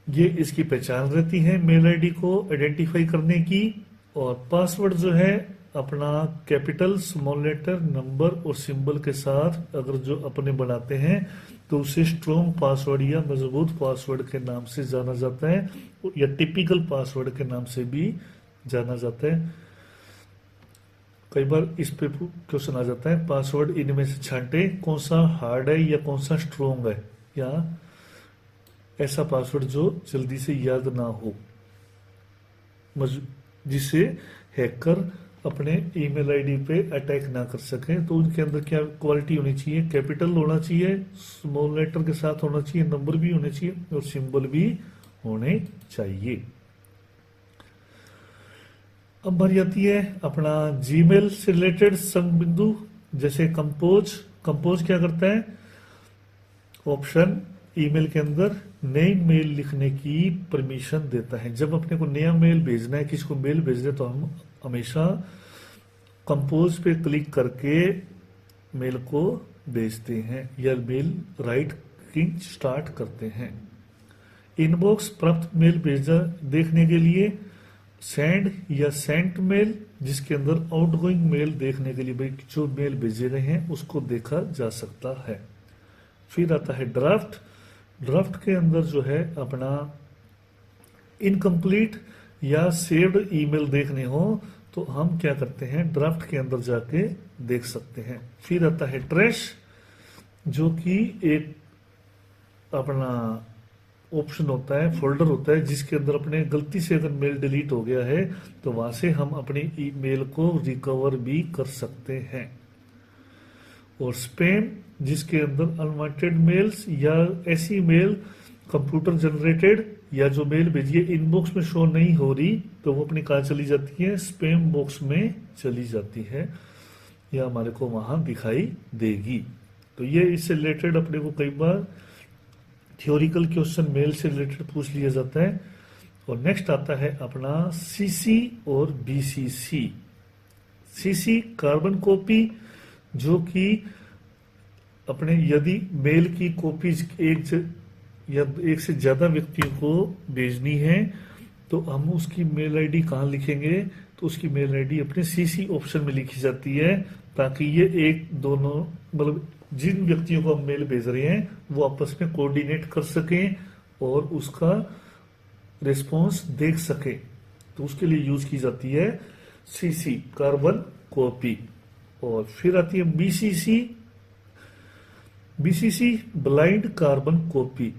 ये इसकी पहचान रहती है मेल आईडी को आइडेंटिफाई करने की। और पासवर्ड जो है अपना कैपिटल, स्मॉल लेटर, नंबर और सिंबल के साथ अगर जो अपने बनाते हैं तो उसे स्ट्रॉन्ग पासवर्ड या मजबूत पासवर्ड के नाम से जाना जाता है, या टिपिकल पासवर्ड के नाम से भी जाना जाता है। कई बार इस पे क्वेश्चन आ जाता है, पासवर्ड इनमें से छांटे कौन सा हार्ड है या कौन सा स्ट्रॉन्ग है, या ऐसा पासवर्ड जो जल्दी से याद ना हो, जिससे हैकर अपने ईमेल आईडी पे अटैक ना कर सके। तो उनके अंदर क्या क्वालिटी होनी चाहिए, कैपिटल होना चाहिए, स्मॉल लेटर के साथ होना चाहिए, नंबर भी होने चाहिए और सिंबल भी होने चाहिए। अब बारी आती है अपना जीमेल से रिलेटेड संग बिंदु, जैसे कंपोज क्या करता है, ऑप्शन ईमेल के अंदर नई मेल लिखने की परमिशन देता है। जब अपने को नया मेल भेजना है, किसी को मेल भेजना है, तो हम हमेशा कंपोज पे क्लिक करके मेल को भेजते हैं या मेल राइटिंग स्टार्ट करते हैं। इनबॉक्स प्राप्त मेल भेजा देखने के लिए सेंड या सेंट मेल, जिसके अंदर आउटगोइंग मेल देखने के लिए भाई जो मेल भेजे गए हैं उसको देखा जा सकता है। फिर आता है ड्राफ्ट के अंदर जो है अपना इनकम्प्लीट या सेव्ड ईमेल देखने हो तो हम क्या करते हैं, ड्राफ्ट के अंदर जाके देख सकते हैं। फिर आता है ट्रैश, जो कि एक अपना ऑप्शन होता है, फोल्डर होता है, जिसके अंदर अपने गलती से अगर मेल डिलीट हो गया है तो वहां से हम अपनी ईमेल को रिकवर भी कर सकते हैं। और स्पैम, जिसके अंदर अनवांटेड मेल्स या ऐसी मेल कंप्यूटर जनरेटेड या जो मेल भेजिए इनबॉक्स में शो नहीं हो रही तो वो अपनी कहाँ चली जाती है, स्पैम बॉक्स में चली जाती है, या हमारे को वहां दिखाई देगी। तो ये इससे रिलेटेड अपने को कई बार थ्योरिकल क्वेश्चन मेल से रिलेटेड पूछ लिया जाता है। और नेक्स्ट आता है अपना सीसी और बीसीसी। सीसी कार्बन कॉपी, जो कि अपने यदि मेल की कॉपीज एक से ज्यादा व्यक्तियों को भेजनी है तो हम उसकी मेल आईडी कहाँ लिखेंगे, तो उसकी मेल आईडी अपने सीसी ऑप्शन में लिखी जाती है, ताकि ये एक दोनों मतलब जिन व्यक्तियों को हम मेल भेज रहे हैं वो आपस में कोऑर्डिनेट कर सकें और उसका रिस्पॉन्स देख सके। तो उसके लिए यूज की जाती है सीसी कार्बन कॉपी। और फिर आती है बीसीसी ब्लाइंड कार्बन कॉपी,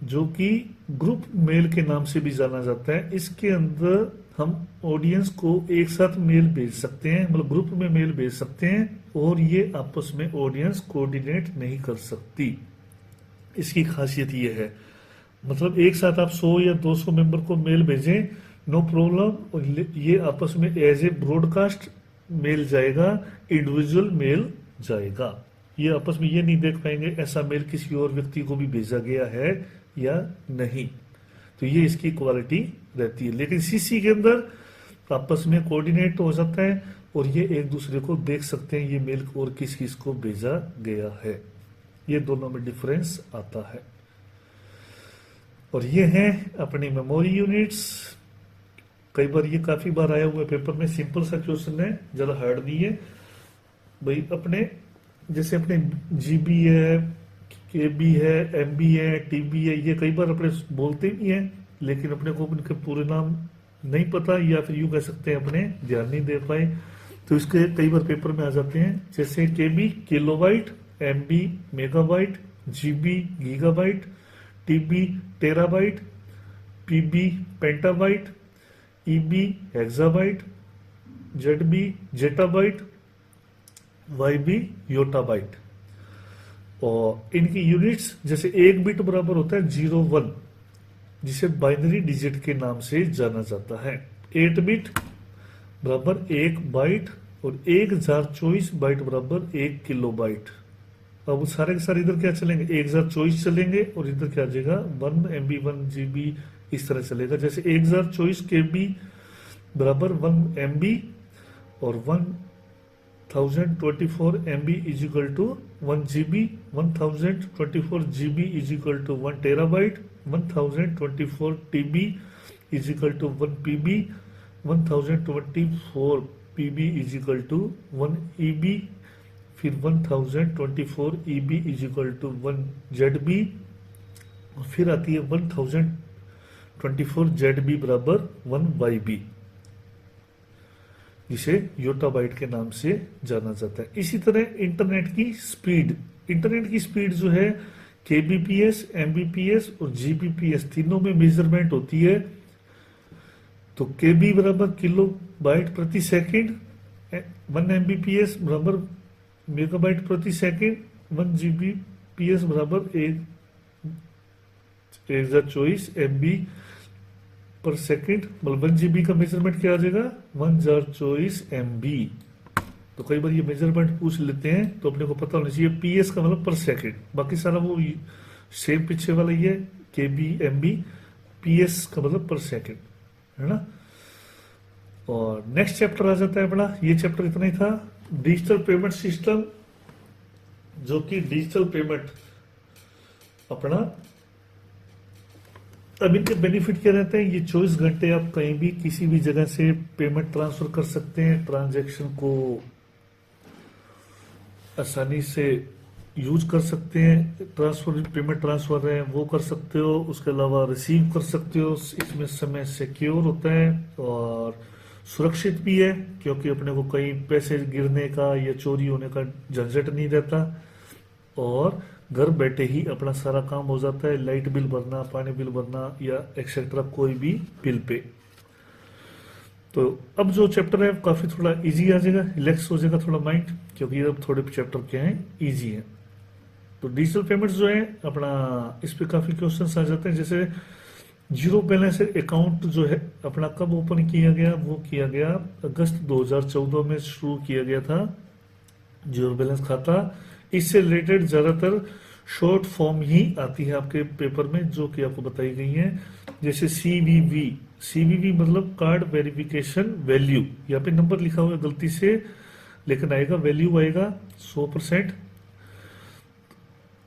जो कि ग्रुप मेल के नाम से भी जाना जाता है। इसके अंदर हम ऑडियंस को एक साथ मेल भेज सकते हैं, मतलब ग्रुप में मेल भेज सकते हैं और ये आपस में ऑडियंस कोऑर्डिनेट नहीं कर सकती। इसकी खासियत ये है, मतलब एक साथ आप 100 या 200 मेंबर को मेल भेजें नो प्रॉब्लम, और ये आपस में एज ए ब्रॉडकास्ट मेल जाएगा, इंडिविजुअल मेल जाएगा। ये आपस में ये नहीं देख पाएंगे ऐसा मेल किसी और व्यक्ति को भी भेजा गया है या नहीं। तो ये इसकी क्वालिटी रहती है। लेकिन सीसी के अंदर आपस में कोऑर्डिनेट हो जाता है और ये एक दूसरे को देख सकते हैं ये मेल और किस किस को भेजा गया है। ये दोनों में डिफरेंस आता है। और ये है अपनी मेमोरी यूनिट्स। कई बार ये काफी बार आया हुआ है पेपर में, सिंपल सा क्वेश्चन है, ज्यादा हार्ड नहीं है भाई। अपने जैसे अपने जीबी है, केबी है, एमबी है, टीबी है, ये कई बार अपने बोलते भी हैं लेकिन अपने को उनके पूरे नाम नहीं पता, या फिर यूं कह सकते हैं अपने ध्यान नहीं दे पाए, तो इसके कई बार पेपर में आ जाते हैं। जैसे KB kilobyte, MB megabyte, GB gigabyte, TB terabyte, PB pentabyte, EB hexabyte, ZB zettabyte, YB yottabyte. और इनकी यूनिट्स जैसे एक बिट बराबर होता है 01, जिसे बाइनरी डिजिट के नाम से जाना जाता है। 8 बिट बराबर 1 बाइट और 1024 बाइट बराबर 1 किलो बाइट। अब सारे के सारे इधर क्या चलेंगे, 1024 चलेंगे और इधर क्या आ जाएगा 1 MB 1 GB इस तरह चलेगा। जैसे 1024 KB बराबर 1 MB और 1024 MB is equal to 1 GB, 1024 GB is equal to 1 terabyte, 1024 TB is equal to 1 PB, 1024 PB is equal to 1 EB, फिर 1024 EB is equal to 1 ZB और फिर आती है 1024 ZB बराबर 1 YB, जिसे योटाबाइट के नाम से जाना जाता है। इसी तरह इंटरनेट की स्पीड जो है KBPS, MBPS और GBPS तीनों में मेजरमेंट होती है। तो KB बराबर किलो बाइट प्रति सेकंड, 1 MBPS बराबर मेगाबाइट प्रति सेकंड, 1 GBPS बराबर 1024 MB पर सेकंड, मतलब 1 GB का मेजरमेंट क्या आ जाएगा 1024 MB। तो कई बार ये मेजरमेंट पूछ लेते हैं तो अपने को पता होना चाहिए PS का मतलब पर सेकंड, बाकी सारा वो सेम पीछे वाला ही है KB MB, PS का मतलब पर सेकंड, है ना। और नेक्स्ट चैप्टर आ जाता है अपना, ये चैप्टर इतना ही था, डिजिटल पेमेंट सिस्टम, जो कि डिजिटल पेमेंट अपना अब इनके बेनिफिट क्या रहते हैं, ये 24 घंटे आप कहीं भी किसी भी जगह से पेमेंट ट्रांसफर कर सकते हैं, ट्रांजैक्शन को आसानी से यूज कर सकते हैं, पेमेंट ट्रांसफर है वो कर सकते हो, उसके अलावा रिसीव कर सकते हो, इसमें समय सिक्योर होता है और सुरक्षित भी है, क्योंकि अपने को कहीं पैसे गिरने का या चोरी होने का झंझट नहीं रहता और घर बैठे ही अपना सारा काम हो जाता है, लाइट बिल भरना, पानी बिल भरना या एक्सेट्रा कोई भी बिल पे। तो अब जो चैप्टर है काफी थोड़ा इजी आ जाएगा, रिलैक्स हो जाएगा थोड़ा माइंड, क्योंकि अब थोड़े चैप्टर क्या है इजी है। तो डिजिटल पेमेंट्स जो है अपना, इस पे काफी क्वेश्चंस आ जाते हैं। जैसे जीरो बैलेंस अकाउंट जो है अपना कब ओपन किया गया, वो किया गया अगस्त 2014 में शुरू किया गया था जीरो बैलेंस खाता। इससे रिलेटेड ज्यादातर शॉर्ट फॉर्म ही आती है आपके पेपर में, जो कि आपको बताई गई है। जैसे CVV मतलब कार्ड वेरिफिकेशन वैल्यू, यहाँ पे नंबर लिखा हुआ है गलती से, लेकिन आएगा वैल्यू आएगा 100%।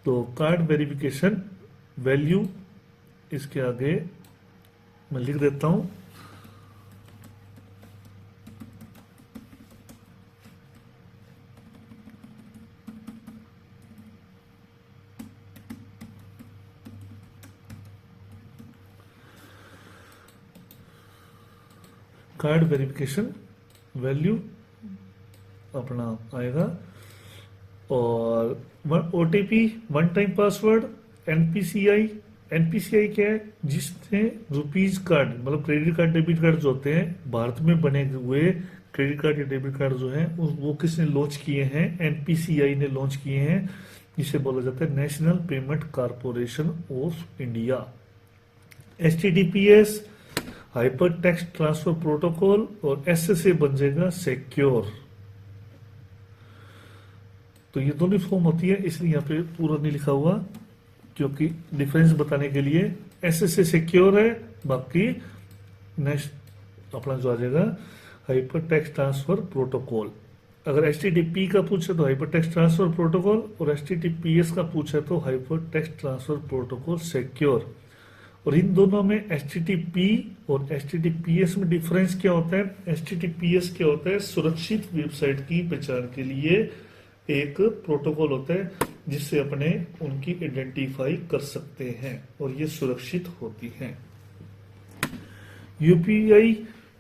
तो कार्ड वेरिफिकेशन वैल्यू, इसके आगे मैं लिख देता हूं, कार्ड वेरिफिकेशन वैल्यू अपना आएगा। और OTP, one time password, NPCI क्या है, जिसने रुपीज कार्ड मतलब क्रेडिट कार्ड डेबिट कार्ड जो होते हैं भारत में बने हुए क्रेडिट कार्ड या डेबिट कार्ड जो है वो किसने लॉन्च किए हैं, एनपीसीआई ने लॉन्च किए हैं, जिसे बोला जाता है national payment corporation of India. HTTPS hyper text transfer protocol, और SSA बन जाएगा सिक्योर। तो ये दोनों फॉर्म होती है, इसलिए यहाँ पे पूरा नहीं लिखा हुआ, क्योंकि डिफरेंस बताने के लिए। SSA सिक्योर है, बाकी नेक्स्ट अपना जो आ जाएगा हाइपर टेक्स्ट ट्रांसफर प्रोटोकॉल। अगर HTTP का पूछे तो हाइपर टेक्स्ट ट्रांसफर प्रोटोकॉल, और HTTPS का पूछे तो hyper text transfer protocol secure. और इन दोनों में HTTP और HTTPS में डिफरेंस क्या होता है। HTTPS क्या होता है, सुरक्षित वेबसाइट की पहचान के लिए एक प्रोटोकॉल होता है, जिससे अपने उनकी आइडेंटिफाई कर सकते हैं और ये सुरक्षित होती हैं। UPI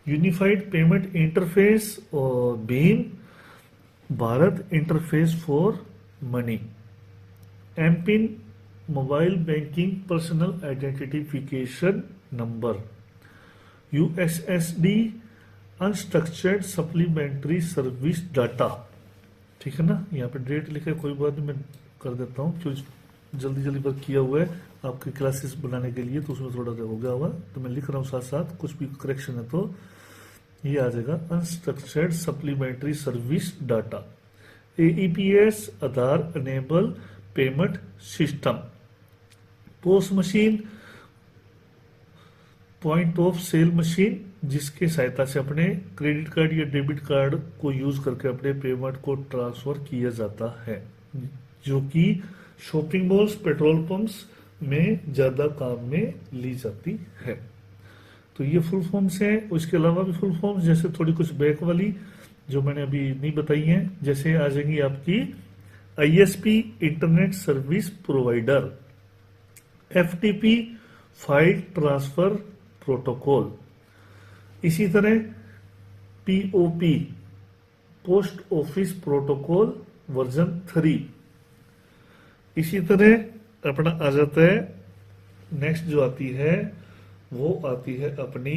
यूनिफाइड पेमेंट इंटरफेस और Bhim Bharat interface for money. MPIN mobile banking personal identification number. USSD unstructured supplementary service data. ठीक है ना, यहाँ पे डेट लिखा है, कोई बात नहीं, मैं कर देता हूँ क्योंकि जल्दी जल्दी वर्क किया हुआ है, आपकी क्लासेस बनाने के लिए, तो उसमें थोड़ा हो गया होगा, तो मैं लिख रहा हूँ साथ साथ, कुछ भी करेक्शन है तो ये आ जाएगा। Unstructured supplementary service data, AEPS Aadhaar enabled payment system, post machine point of sale machine, जिसके सहायता से अपने क्रेडिट कार्ड या डेबिट कार्ड को यूज करके अपने पेमेंट को ट्रांसफर किया जाता है, जो कि शॉपिंग मॉल्स, पेट्रोल पंप्स में ज्यादा काम में ली जाती है। तो ये फुल फॉर्म्स हैं। उसके अलावा भी फुल फॉर्म्स, जैसे थोड़ी कुछ बैक वाली जो मैंने अभी नहीं बताई हैं, जैसे आ जाएंगी आपकी ISP internet service provider, FTP file transfer protocol, इसी तरह POP post office protocol version 3। इसी तरह अपना आ जाता है नेक्स्ट जो आती है वो आती है अपनी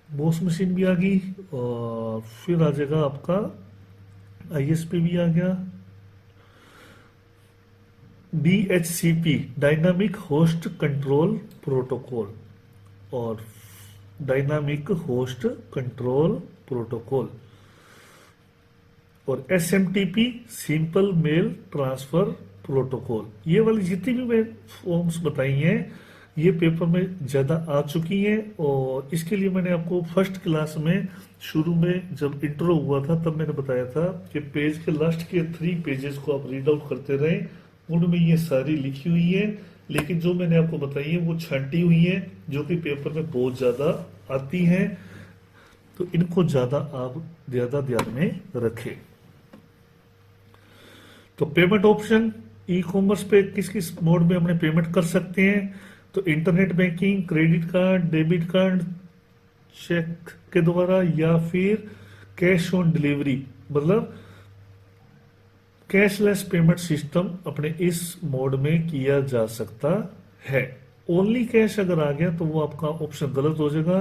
बॉस मशीन भी आ गई, और फिर आ जाएगा आपका आईएसपी भी आ गया, DHCP dynamic host control protocol, और डायनामिक होस्ट कंट्रोल प्रोटोकॉल, और SMTP simple mail transfer protocol. ये वाली जितनी भी मैं फॉर्म्स बताई हैं ये पेपर में ज्यादा आ चुकी हैं, और इसके लिए मैंने आपको फर्स्ट क्लास में शुरू में जब इंट्रो हुआ था तब मैंने बताया था कि पेज के लास्ट के 3 पेजेस को आप रीड आउट करते रहें, उनमें ये सारी लिखी हुई है, लेकिन जो मैंने आपको बताई है वो छांटी हुई है, जो कि पेपर में बहुत ज्यादा आती हैं, तो इनको आप ज्यादा ध्यान में रखें। तो पेमेंट ऑप्शन ई कॉमर्स पे किस किस मोड में अपने पेमेंट कर सकते हैं, तो internet banking, credit card, debit card, cheque के द्वारा, या फिर कैश ऑन डिलीवरी, मतलब कैशलेस पेमेंट सिस्टम अपने इस मोड में किया जा सकता है। ओनली कैश अगर आ गया तो वो आपका ऑप्शन गलत हो जाएगा,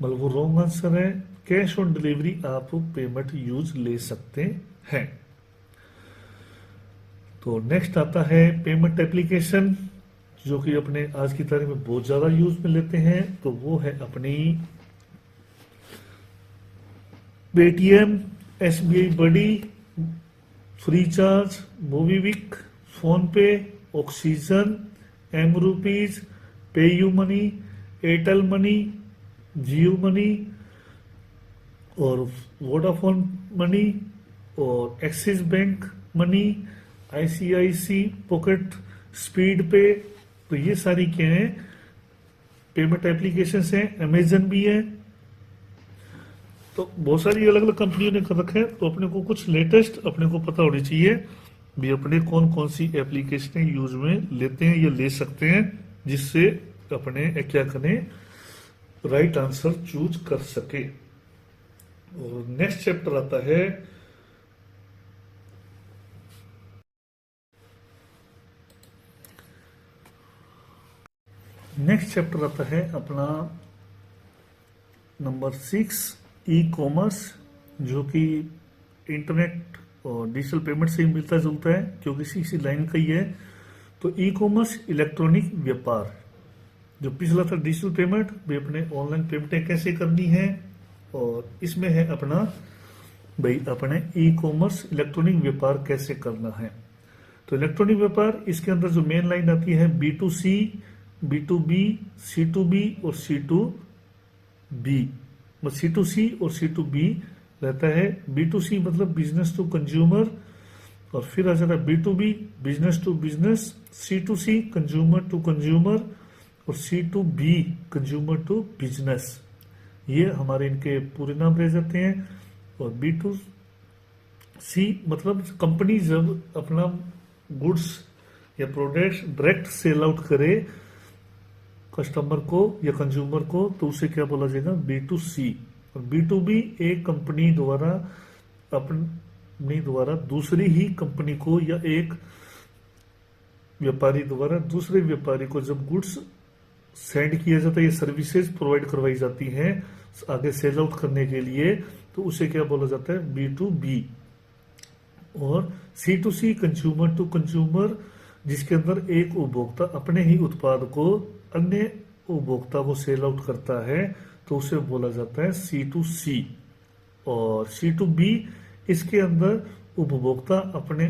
मतलब वो रॉन्ग आंसर है। कैश ऑन डिलीवरी आप पेमेंट यूज ले सकते हैं। तो नेक्स्ट आता है पेमेंट एप्लीकेशन, जो कि अपने आज की तारीख में बहुत ज्यादा यूज में लेते हैं, तो वो है अपनी Paytm, SBI buddy, Freecharge, MobiKwik, PhonePe, oxygen, M rupees, pay U money, Airtel money, Jio money, और वोडाफोन मनी, और Axis bank money, ICICI pocket, speed pay. तो ये सारी क्या है पेमेंट एप्लीकेशंस हैं। अमेजन भी है, तो बहुत सारी अलग अलग कंपनियों ने कर रखे हैं, तो अपने को कुछ लेटेस्ट अपने को पता होनी चाहिए भी अपने कौन कौन सी एप्लीकेशन यूज में लेते हैं या ले सकते हैं, जिससे अपने क्या करें राइट आंसर चूज कर सके। और नेक्स्ट चैप्टर आता है अपना नंबर 6 ई कॉमर्स, जो कि इंटरनेट और डिजिटल पेमेंट से ही मिलता जुलता है, क्योंकि इसी लाइन का ही है। तो ई कॉमर्स इलेक्ट्रॉनिक व्यापार, जो पिछला था डिजिटल पेमेंट, भी अपने ऑनलाइन पेमेंटें कैसे करनी है, और इसमें है अपना भाई अपने ई कॉमर्स इलेक्ट्रॉनिक व्यापार कैसे करना है। तो इलेक्ट्रॉनिक व्यापार, इसके अंदर जो मेन लाइन आती है B2C, B2B, C2B और C2B, C2C और C2B रहता है। B2C मतलब बिजनेस टू कंज्यूमर, और फिर आ जाता है B2B business to business, C2C consumer to consumer, और C2B कंज्यूमर टू बिजनेस। ये हमारे इनके पूरे नाम रह जाते हैं। और B2C मतलब कंपनी जब अपना गुड्स या प्रोडक्ट्स डायरेक्ट सेल आउट करे कस्टमर को या कंज्यूमर को, तो उसे क्या बोला जाएगा B2C। और B2B एक कंपनी द्वारा अपनी द्वारा दूसरी ही कंपनी को या एक व्यापारी द्वारा दूसरे व्यापारी को जब गुड्स सेंड किया जाता है या सर्विसेज प्रोवाइड करवाई जाती हैं आगे सेल आउट करने के लिए, तो उसे क्या बोला जाता है B2B। और C2C कंज्यूमर टू कंज्यूमर, जिसके अंदर एक उपभोक्ता अपने ही उत्पाद को अन्य उपभोक्ता को सेल आउट करता है तो उसे बोला जाता है C2C। और C2B, इसके अंदर उपभोक्ता अपने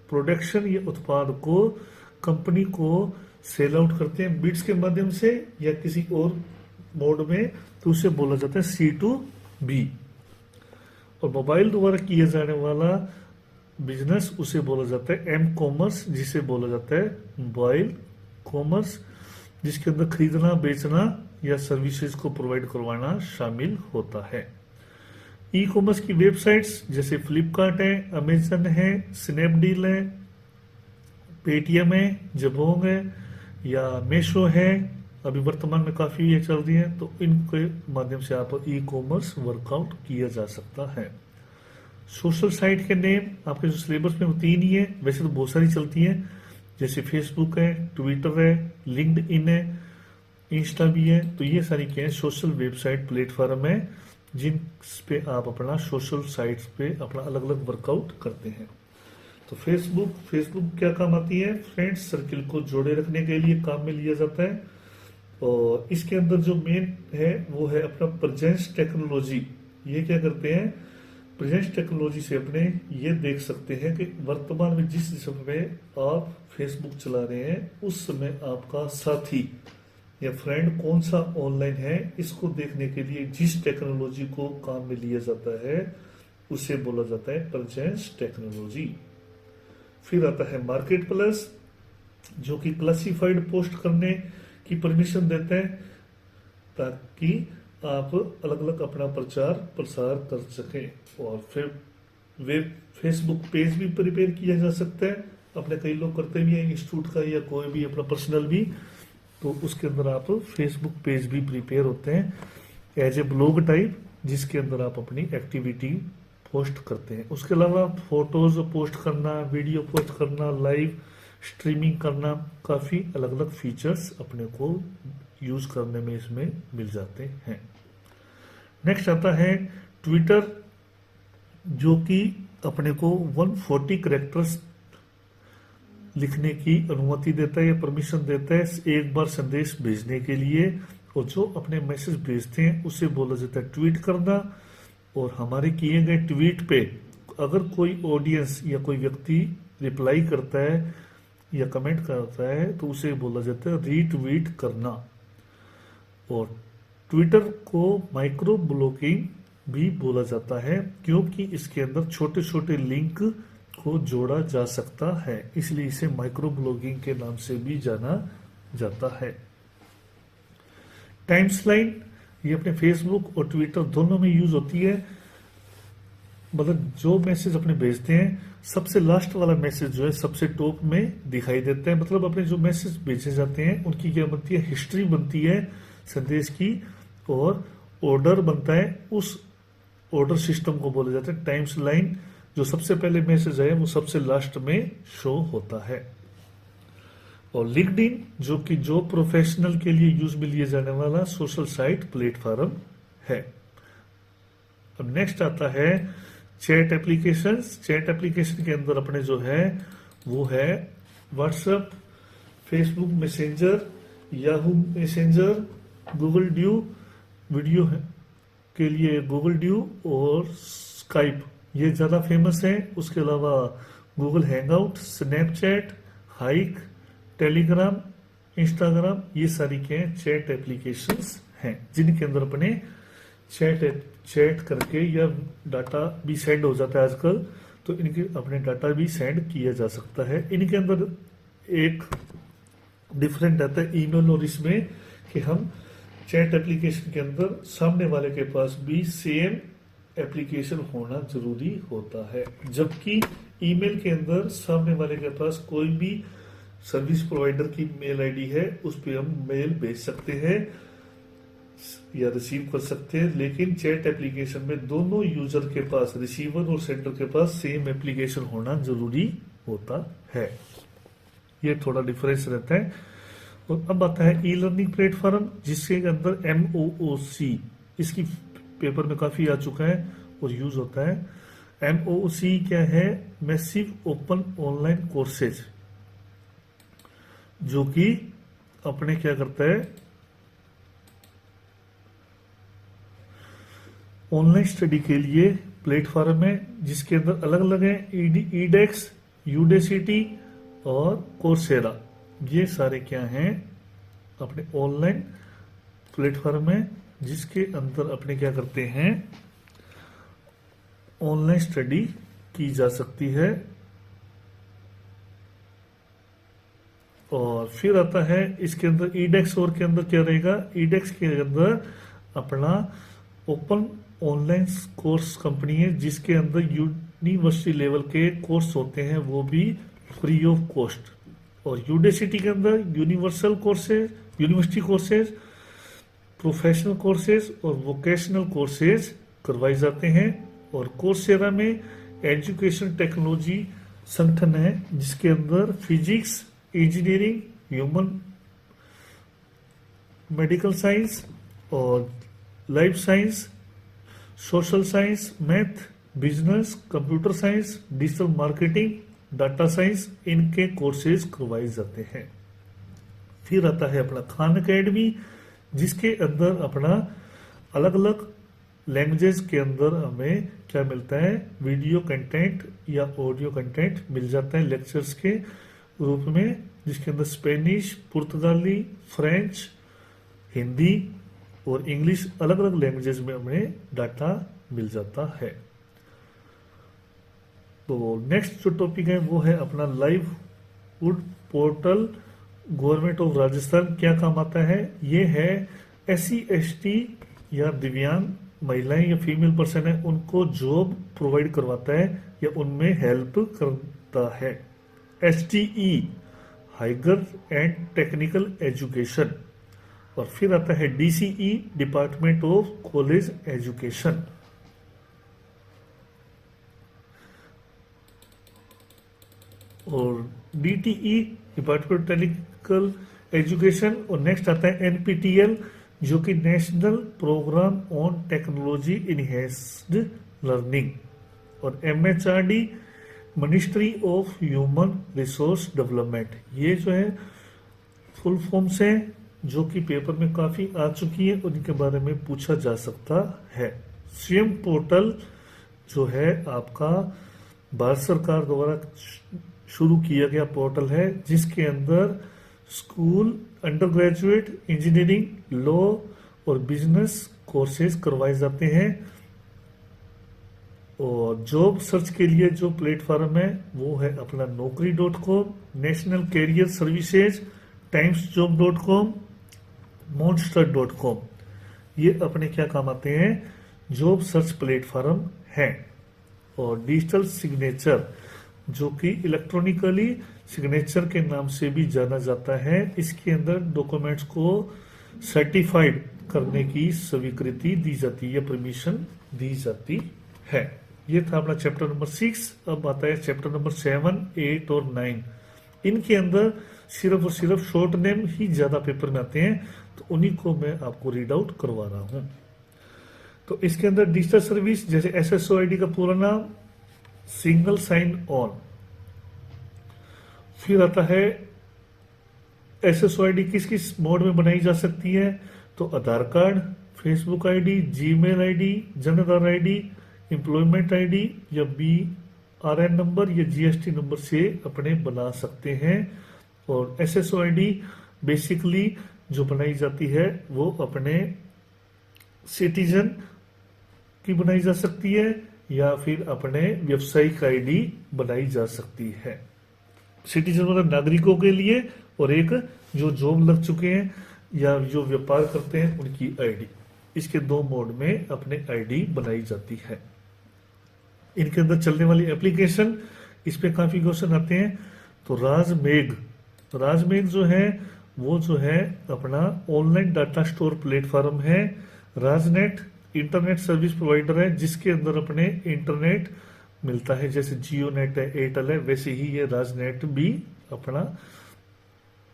प्रोडक्शन या उत्पाद को कंपनी को सेल आउट करते हैं बिड्स के माध्यम से या किसी और मोड में, तो उसे बोला जाता है C2B। और मोबाइल द्वारा किया जाने वाला बिजनेस उसे बोला जाता है M कॉमर्स, जिसे बोला जाता है मोबाइल कॉमर्स, जिसके अंदर खरीदना बेचना या सर्विसेज को प्रोवाइड करवाना शामिल होता है। ई कॉमर्स की वेबसाइट्स जैसे फ्लिपकार्ट है, अमेजन है, स्नैपडील है, पेटीएम है, जबोंग है या मेशो है, अभी वर्तमान में काफी ये चल रही है, तो इनके माध्यम से आप ई कॉमर्स वर्कआउट किया जा सकता है। सोशल साइट के नेम आपके जो सिलेबस में होती ही नहीं है, वैसे तो बहुत सारी चलती हैं, जैसे फेसबुक है, ट्विटर है, लिंक्डइन है, इंस्टा भी है। तो ये सारी क्या है, सोशल वेबसाइट प्लेटफॉर्म है जिन पे आप अपना सोशल साइट्स पे अपना अलग अलग वर्कआउट करते हैं। तो फेसबुक क्या काम आती है, फ्रेंड्स सर्किल को जोड़े रखने के लिए काम में लिया जाता है। और इसके अंदर जो मेन है वो है अपना प्रेजेंस टेक्नोलॉजी। ये क्या करते हैं, प्रेजेंस टेक्नोलॉजी से अपने ये देख सकते हैं कि वर्तमान में जिस समय आप फेसबुक चला रहे हैं उस समय आपका साथी या फ्रेंड कौन सा ऑनलाइन है, इसको देखने के लिए जिस टेक्नोलॉजी को काम में लिया जाता है उसे बोला जाता है प्रेजेंस टेक्नोलॉजी। फिर आता है मार्केट प्लेस, जो कि क्लासिफाइड पोस्ट करने की परमिशन देते हैं ताकि आप अलग अलग अपना प्रचार प्रसार कर सकें। और फिर वेब फेसबुक पेज भी प्रिपेयर किया जा सकता है, अपने कई लोग करते भी हैं इंस्टीट्यूट का या कोई भी अपना पर्सनल भी, तो उसके अंदर आप फेसबुक पेज भी प्रिपेयर होते हैं एज ए ब्लॉग टाइप, जिसके अंदर आप अपनी एक्टिविटी पोस्ट करते हैं। उसके अलावा फोटोज पोस्ट करना, वीडियो पोस्ट करना, लाइव स्ट्रीमिंग करना, काफ़ी अलग अलग फीचर्स अपने को यूज करने में इसमें मिल जाते हैं। नेक्स्ट आता है ट्विटर, जो कि अपने को 140 कैरेक्टर्स लिखने की अनुमति देता है या परमिशन देता है एक बार संदेश भेजने के लिए। और जो अपने मैसेज भेजते हैं उसे बोला जाता है ट्वीट करना। और हमारे किए गए ट्वीट पे अगर कोई ऑडियंस या कोई व्यक्ति रिप्लाई करता है या कमेंट करता है तो उसे बोला जाता है रीट्वीट करना। और ट्विटर को माइक्रो ब्लॉगिंग भी बोला जाता है क्योंकि इसके अंदर छोटे छोटे लिंक को जोड़ा जा सकता है, इसलिए इसे माइक्रो ब्लॉगिंग के नाम से भी जाना जाता है। टाइम्सलाइन ये अपने फेसबुक और ट्विटर दोनों में यूज होती है। मतलब जो मैसेज अपने भेजते हैं सबसे लास्ट वाला मैसेज जो है सबसे टॉप में दिखाई देता है। मतलब अपने जो मैसेज भेजे जाते हैं उनकी क्या बनती है, हिस्ट्री बनती है संदेश की, और ऑर्डर बनता है। उस ऑर्डर सिस्टम को बोला जाता है टाइम्स लाइन। जो सबसे पहले मैसेज है वो सबसे लास्ट में शो होता है। और लिंक्डइन जो कि जॉब प्रोफेशनल के लिए यूज में लिए जाने वाला सोशल साइट प्लेटफॉर्म है। अब नेक्स्ट आता है चैट एप्लीकेशन। चैट एप्लीकेशन के अंदर अपने जो है वो है WhatsApp, Facebook messenger, Yahoo messenger, Google due video के लिए गूगल ड्यू और स्काइप, ये ज़्यादा फेमस है। उसके अलावा Google hangout, Snapchat, hike, Telegram, Instagram, ये सारी क्या है चैट एप्लीकेशंस हैं जिनके अंदर अपने चैट करके या डाटा भी सेंड हो जाता है आजकल, तो इनके अपने डाटा भी सेंड किया जा सकता है। इनके अंदर एक डिफरेंट आता है ईमेल और इसमें कि हम चैट एप्लीकेशन के अंदर सामने वाले के पास भी सेम एप्लीकेशन होना जरूरी होता है, जबकि ईमेल के अंदर सामने वाले के पास कोई भी सर्विस प्रोवाइडर की मेल आईडी है उस पर हम मेल भेज सकते हैं या रिसीव कर सकते हैं। लेकिन चैट एप्लीकेशन में दोनों यूजर के पास, रिसीवर और सेंडर के पास सेम एप्लीकेशन होना जरूरी होता है। ये थोड़ा डिफरेंस रहता है। और अब आता है ई लर्निंग प्लेटफॉर्म, जिसके अंदर MOOC, इसकी पेपर में काफी आ चुका है और यूज होता है। MOOC क्या है, मैसिव ओपन ऑनलाइन कोर्सेज। जो कि अपने क्या करता है, ऑनलाइन स्टडी के लिए प्लेटफॉर्म है जिसके अंदर अलग अलग है, ईडेक्स, यूडेसिटी और कोर्सेरा। ये सारे क्या हैं, अपने ऑनलाइन प्लेटफॉर्म है जिसके अंदर अपने क्या करते हैं, ऑनलाइन स्टडी की जा सकती है। और फिर आता है इसके अंदर ईडेक्स, और के अंदर क्या रहेगा, ईडेक्स के अंदर अपना ओपन ऑनलाइन कोर्स कंपनी है जिसके अंदर यूनिवर्सिटी लेवल के कोर्स होते हैं, वो भी फ्री ऑफ कॉस्ट। और यूडेसिटी के अंदर universal courses, university courses, professional courses और वोकेशनल कोर्सेज करवाए जाते हैं। और कोर्सेरा में एजुकेशन टेक्नोलॉजी संगठन है जिसके अंदर physics, engineering, human medical science और life science, social science, math, business, computer science, digital marketing, data science, इनके कोर्सेज करवाए जाते हैं। फिर आता है अपना खान एकेडमी जिसके अंदर अपना अलग अलग लैंग्वेजेस के अंदर हमें क्या मिलता है, वीडियो कंटेंट या ऑडियो कंटेंट मिल जाता है लेक्चर्स के रूप में, जिसके अंदर स्पेनिश, पुर्तगाली, फ्रेंच, हिंदी और इंग्लिश अलग अलग लैंग्वेजेस में हमें डाटा मिल जाता है। तो नेक्स्ट जो टॉपिक है वो है अपना livelihood portal government of Rajasthan. क्या काम आता है, ये है SC ST या दिव्यांग महिलाएं या फीमेल पर्सन है उनको जॉब प्रोवाइड करवाता है या उनमें हेल्प करता है। STE higher and technical education. और फिर आता है DCE department of college education. और DTE डिपार्टमेंट टेक्निकल एजुकेशन। और नेक्स्ट आता है NPTEL जो कि national programme on technology enhanced learning. और MHRD ministry of human resource development. ये जो है फुल फॉर्म्स हैं जो कि पेपर में काफी आ चुकी है, उनके बारे में पूछा जा सकता है। CM पोर्टल जो है आपका भारत सरकार द्वारा शुरू किया गया पोर्टल है जिसके अंदर school, under graduate, engineering, law और बिजनेस कोर्सेज करवाए जाते हैं। और जॉब सर्च के लिए जो प्लेटफॉर्म है वो है अपना naukri.com, national career services, timesjob.com, monster.com। ये अपने क्या काम आते हैं, जॉब सर्च प्लेटफॉर्म है। और डिजिटल सिग्नेचर जो कि इलेक्ट्रॉनिकली सिग्नेचर के नाम से भी जाना जाता है, इसके अंदर डॉक्यूमेंट्स को सर्टिफाइड करने की स्वीकृति दी जाती है या परमिशन दी जाती है। ये था अपना चैप्टर नंबर 6। अब आता है चैप्टर नंबर 7, 8 और 9। इनके अंदर सिर्फ और सिर्फ शॉर्ट नेम ही ज्यादा पेपर में आते हैं, तो उन्हीं को मैं आपको रीड आउट करवा रहा हूं। तो इसके अंदर डिजिटल सर्विस जैसे SSOID का पूरा नाम सिंगल साइन ऑन। फिर आता है SSOID किस किस मोड में बनाई जा सकती है, तो Aadhaar card, Facebook ID, Gmail ID, Jan Aadhaar ID, employment ID या BRN नंबर या GST नंबर से अपने बना सकते हैं। और SSOID बेसिकली जो बनाई जाती है वो अपने सिटीजन की बनाई जा सकती है या फिर अपने व्यावसायिक ID बनाई जा सकती है। सिटीजन मतलब नागरिकों के लिए, और एक जो जॉब लग चुके हैं या जो व्यापार करते हैं उनकी ID। इसके दो मोड में अपने ID बनाई जाती है। इनके अंदर चलने वाली एप्लीकेशन, इस पे काफी क्वेश्चन आते हैं। तो राजमेघ जो है वो जो है अपना ऑनलाइन डाटा स्टोर प्लेटफॉर्म है। राजनेट इंटरनेट सर्विस प्रोवाइडर है जिसके अंदर अपने इंटरनेट मिलता है, जैसे जियो नेट है, एयरटेल है, वैसे ही ये राजनेट भी अपना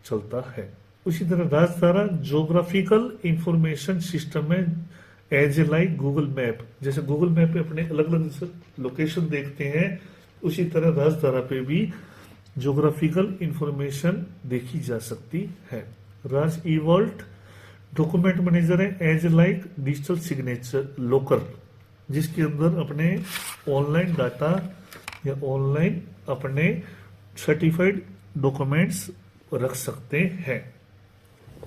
चलता है। उसी तरह राजधारा ज्योग्राफिकल इंफॉर्मेशन सिस्टम है as a like Google map. जैसे गूगल मैप पे अपने अलग अलग लोकेशन देखते हैं, उसी तरह राजधारा पे भी ज्योग्राफिकल इंफॉर्मेशन देखी जा सकती है। राज ई वॉल्ट डॉक्यूमेंट मैनेजर है एज लाइक डिजिटल सिग्नेचर लोकर, जिसके अंदर अपने ऑनलाइन डाटा या ऑनलाइन अपने सर्टिफाइड डॉक्यूमेंट्स रख सकते हैं,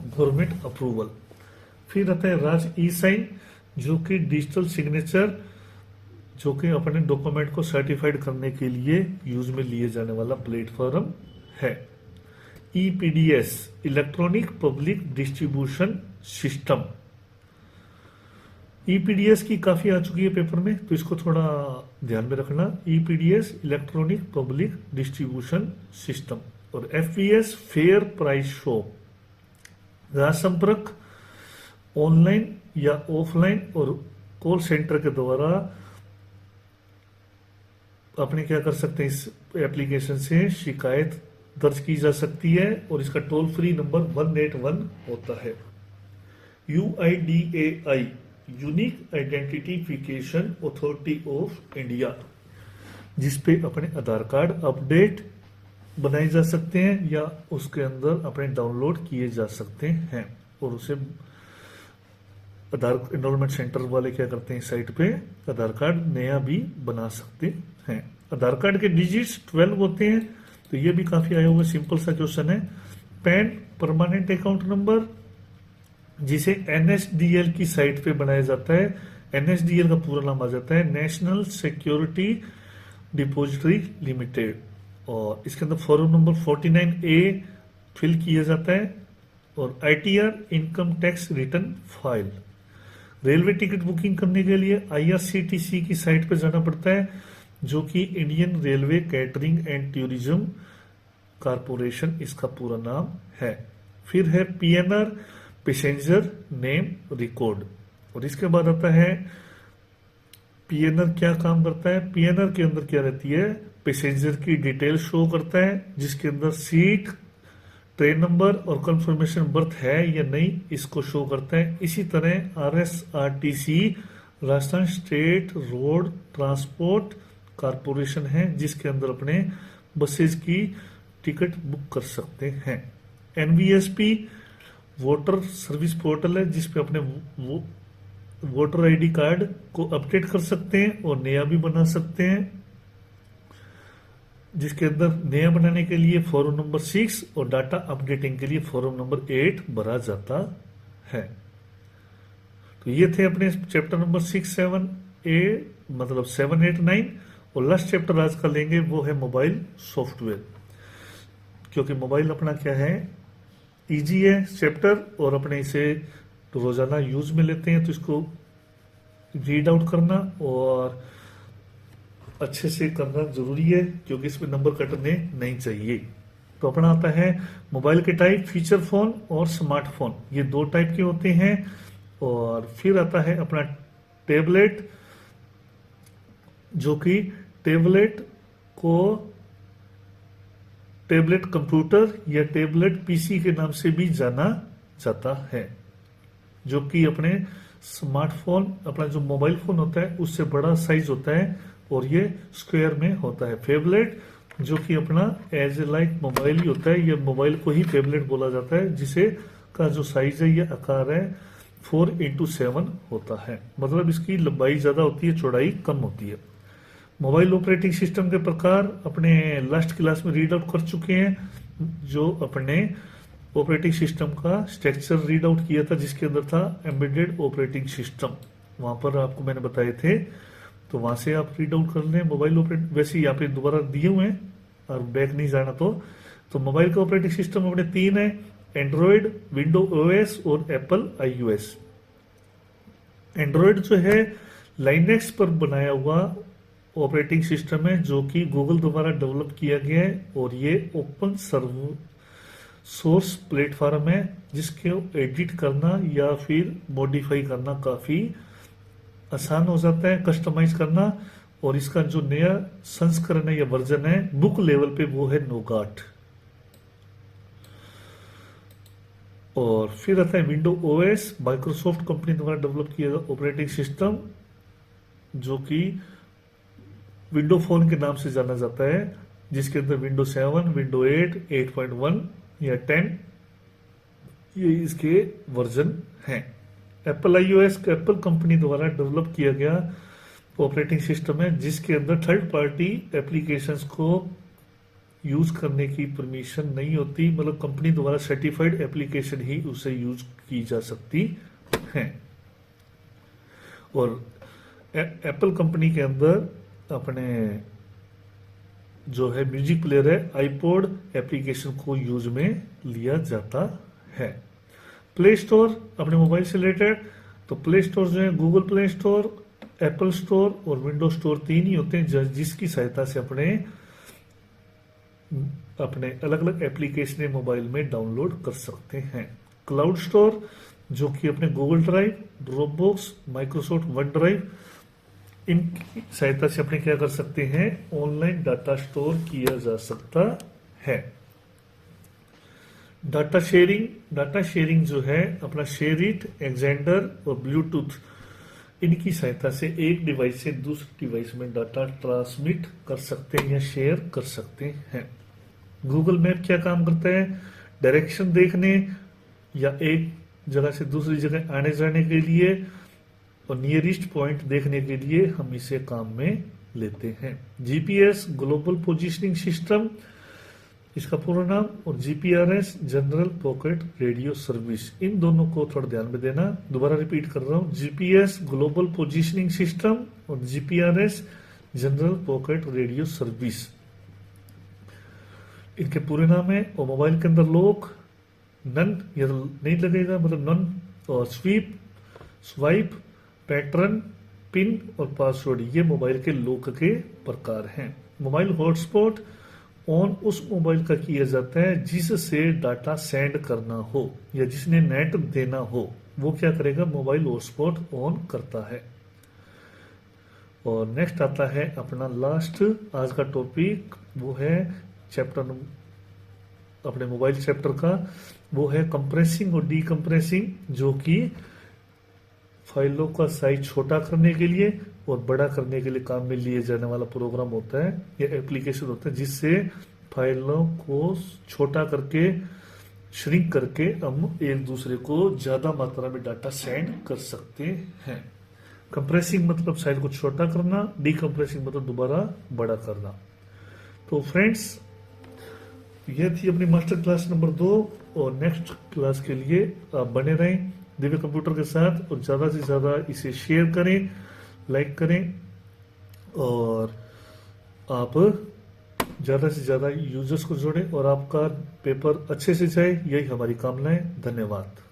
गवर्नमेंट अप्रूवल। फिर आता है राज ई साइन, जो कि डिजिटल सिग्नेचर, जो कि अपने डॉक्यूमेंट को सर्टिफाइड करने के लिए यूज में लिए जाने वाला प्लेटफॉर्म है। EPDS electronic public distribution system, EPDS की काफी आ चुकी है पेपर में, तो इसको थोड़ा ध्यान में रखना। EPDS electronic public distribution system. और एफपीएस फेयर प्राइस शो, ग्राहक संपर्क ऑनलाइन या ऑफलाइन और कॉल सेंटर के द्वारा अपने क्या कर सकते हैं, इस एप्लीकेशन से शिकायत दर्ज की जा सकती है और इसका टोल फ्री नंबर 181 होता है। UIDAI unique identification authority of India, जिसपे अपने आधार कार्ड अपडेट बनाए जा सकते हैं या उसके अंदर अपने डाउनलोड किए जा सकते हैं और उसे आधार एनरोलमेंट सेंटर वाले क्या करते हैं, साइट पे आधार कार्ड नया भी बना सकते हैं। आधार कार्ड के डिजिट्स 12 होते हैं, तो ये भी काफी आया हुआ सिंपल सा क्वेश्चन है। पैन परमानेंट अकाउंट नंबर, जिसे NSDL की साइट पे बनाया जाता है। NSDL का पूरा नाम आ जाता है नेशनल सिक्योरिटी डिपॉजिटरी लिमिटेड, और इसके अंदर फॉर्म नंबर 49A फिल किया जाता है और ITR income tax return file. Railway ticket booking करने के लिए IRCTC की साइट पर जाना पड़ता है, जो कि Indian railway catering and tourism corporation इसका पूरा नाम है। फिर है PNR पैसेंजर नेम रिकॉर्ड, और इसके बाद आता है PNR क्या काम करता है। PNR के अंदर क्या रहती है, पैसेंजर की डिटेल शो करता है, जिसके अंदर सीट, ट्रेन नंबर और कंफर्मेशन बर्थ है या नहीं, इसको शो करता है। इसी तरह RSRTC Rajasthan state road transport corporation है, जिसके अंदर अपने बसेस की टिकट बुक कर सकते हैं। NVSP वोटर सर्विस पोर्टल है, जिसपे अपने वोटर ID कार्ड को अपडेट कर सकते हैं और नया भी बना सकते हैं, जिसके अंदर नया बनाने के लिए फॉर्म नंबर 6 और डाटा अपडेटिंग के लिए फॉर्म नंबर 8 भरा जाता है। तो ये थे अपने चैप्टर नंबर 6, 7, 8 मतलब 7, 8, 9, और लास्ट चैप्टर आज का लेंगे वो है मोबाइल सॉफ्टवेयर, क्योंकि मोबाइल अपना क्या है, इजी है चैप्टर और अपने इसे रोजाना यूज में लेते हैं, तो इसको रीड आउट करना और अच्छे से करना जरूरी है, क्योंकि इसमें नंबर कटने नहीं चाहिए। तो अपना आता है मोबाइल के टाइप, फीचर फोन और स्मार्टफोन, ये 2 टाइप के होते हैं। और फिर आता है अपना टेबलेट, जो कि टेबलेट को टेबलेट कंप्यूटर या टेबलेट पीसी के नाम से भी जाना जाता है, जो कि अपने स्मार्टफोन, अपना जो मोबाइल फोन होता है उससे बड़ा साइज होता है और ये स्क्वायर में होता है। फेबलेट जो कि अपना एज लाइक मोबाइल ही होता है, ये मोबाइल को ही फेबलेट बोला जाता है, जिसे का जो साइज है, ये आकार है 4x7 होता है, मतलब इसकी लंबाई ज्यादा होती है, चौड़ाई कम होती है। मोबाइल ऑपरेटिंग सिस्टम के प्रकार अपने लास्ट क्लास में रीड आउट कर चुके हैं, जो अपने ऑपरेटिंग सिस्टम का स्ट्रक्चर रीड आउट किया था, जिसके अंदर था एम्बेडेड ऑपरेटिंग सिस्टम, वहां पर आपको मैंने बताए थे, तो वहां से आप रीड आउट कर लें। मोबाइल ऑपरेटिंग वैसे यहाँ पे दोबारा दिए हुए हैं और बैक नहीं जाना, तो मोबाइल का ऑपरेटिंग सिस्टम अपने 3 है, एंड्रॉयड, विंडो OS और एप्पल iOS। एंड्रॉयड जो है लाइनेक्स पर बनाया हुआ ऑपरेटिंग सिस्टम है, जो कि गूगल द्वारा डेवलप किया गया है, और ये ओपन सोर्स प्लेटफॉर्म है, जिसको एडिट करना या फिर मॉडिफाई करना काफी आसान हो जाता है, कस्टमाइज करना। और इसका जो नया संस्करण है या वर्जन है बुक लेवल पे, वो है नोगाट। और फिर आता है विंडो OS, माइक्रोसॉफ्ट कंपनी द्वारा डेवलप किया गया ऑपरेटिंग सिस्टम, जो कि विंडो फोन के नाम से जाना जाता है। जिसके अंदर विंडो 7, विंडो 8, 8.1 या 10 ये इसके वर्जन हैं। एप्पल iOS एप्पल कंपनी द्वारा डेवलप किया गया ऑपरेटिंग सिस्टम है जिसके अंदर थर्ड पार्टी एप्लीकेशंस को यूज करने की परमिशन नहीं होती, मतलब कंपनी द्वारा सर्टिफाइड एप्लीकेशन ही उसे यूज की जा सकती है। और एप्पल कंपनी के अंदर अपने जो है म्यूजिक प्लेयर है आईपॉड एप्लीकेशन को यूज में लिया जाता है। प्ले स्टोर अपने मोबाइल से रिलेटेड, तो प्ले स्टोर जो है Google play store, Apple store और विंडोज स्टोर 3 ही होते हैं जिसकी सहायता से अपने अलग अलग एप्लीकेशन मोबाइल में डाउनलोड कर सकते हैं। क्लाउड स्टोर जो कि अपने Google drive, drop box, Microsoft one drive इनकी सहायता से अपने क्या कर सकते हैं, ऑनलाइन डाटा स्टोर किया जा सकता है। डाटा शेयरिंग जो है अपना शेयरिट, एक्जेंडर और ब्लूटूथ इनकी सहायता से एक डिवाइस से दूसरे डिवाइस में डाटा ट्रांसमिट कर सकते हैं या शेयर कर सकते हैं। गूगल मैप क्या काम करता है, डायरेक्शन देखने या एक जगह से दूसरी जगह आने जाने के लिए और नियरेस्ट पॉइंट देखने के लिए हम इसे काम में लेते हैं। जीपीएस ग्लोबल पोजीशनिंग सिस्टम इसका पूरा नाम, और GPRS general packet radio service, इन दोनों को थोड़ा ध्यान में देना। दोबारा रिपीट कर रहा हूं, जीपीएस ग्लोबल पोजीशनिंग सिस्टम और GPRS general packet radio service इनके पूरे नाम है। और मोबाइल के अंदर लॉक, नन या नहीं लगेगा, मतलब नन और स्वाइप, पैटर्न, पिन और पासवर्ड ये मोबाइल के लॉक के प्रकार हैं। मोबाइल हॉटस्पॉट ऑन उस मोबाइल का किया जाता है जिससे डाटा सेंड करना हो या जिसने नेट देना हो, वो क्या करेगा, मोबाइल हॉटस्पॉट ऑन करता है। और नेक्स्ट आता है अपना लास्ट आज का टॉपिक, वो है चैप्टर अपने मोबाइल चैप्टर का, वो है कंप्रेसिंग और डीकंप्रेसिंग, जो कि फाइलों का साइज छोटा करने के लिए और बड़ा करने के लिए काम में लिए जाने वाला प्रोग्राम होता है या एप्लीकेशन होता है जिससे फाइलों को छोटा करके श्रिंक करके हम एक दूसरे को ज्यादा मात्रा में डाटा सेंड कर सकते हैं। कंप्रेसिंग मतलब साइज को छोटा करना, डीकंप्रेसिंग मतलब दोबारा बड़ा करना। तो फ्रेंड्स ये थी अपनी मास्टर क्लास नंबर 2 और नेक्स्ट क्लास के लिए आप बने रहें दिव्य कंप्यूटर के साथ और ज़्यादा से ज़्यादा इसे शेयर करें, लाइक करें और आप ज़्यादा से ज़्यादा यूजर्स को जोड़ें और आपका पेपर अच्छे से जाए, यही हमारी कामना है। धन्यवाद।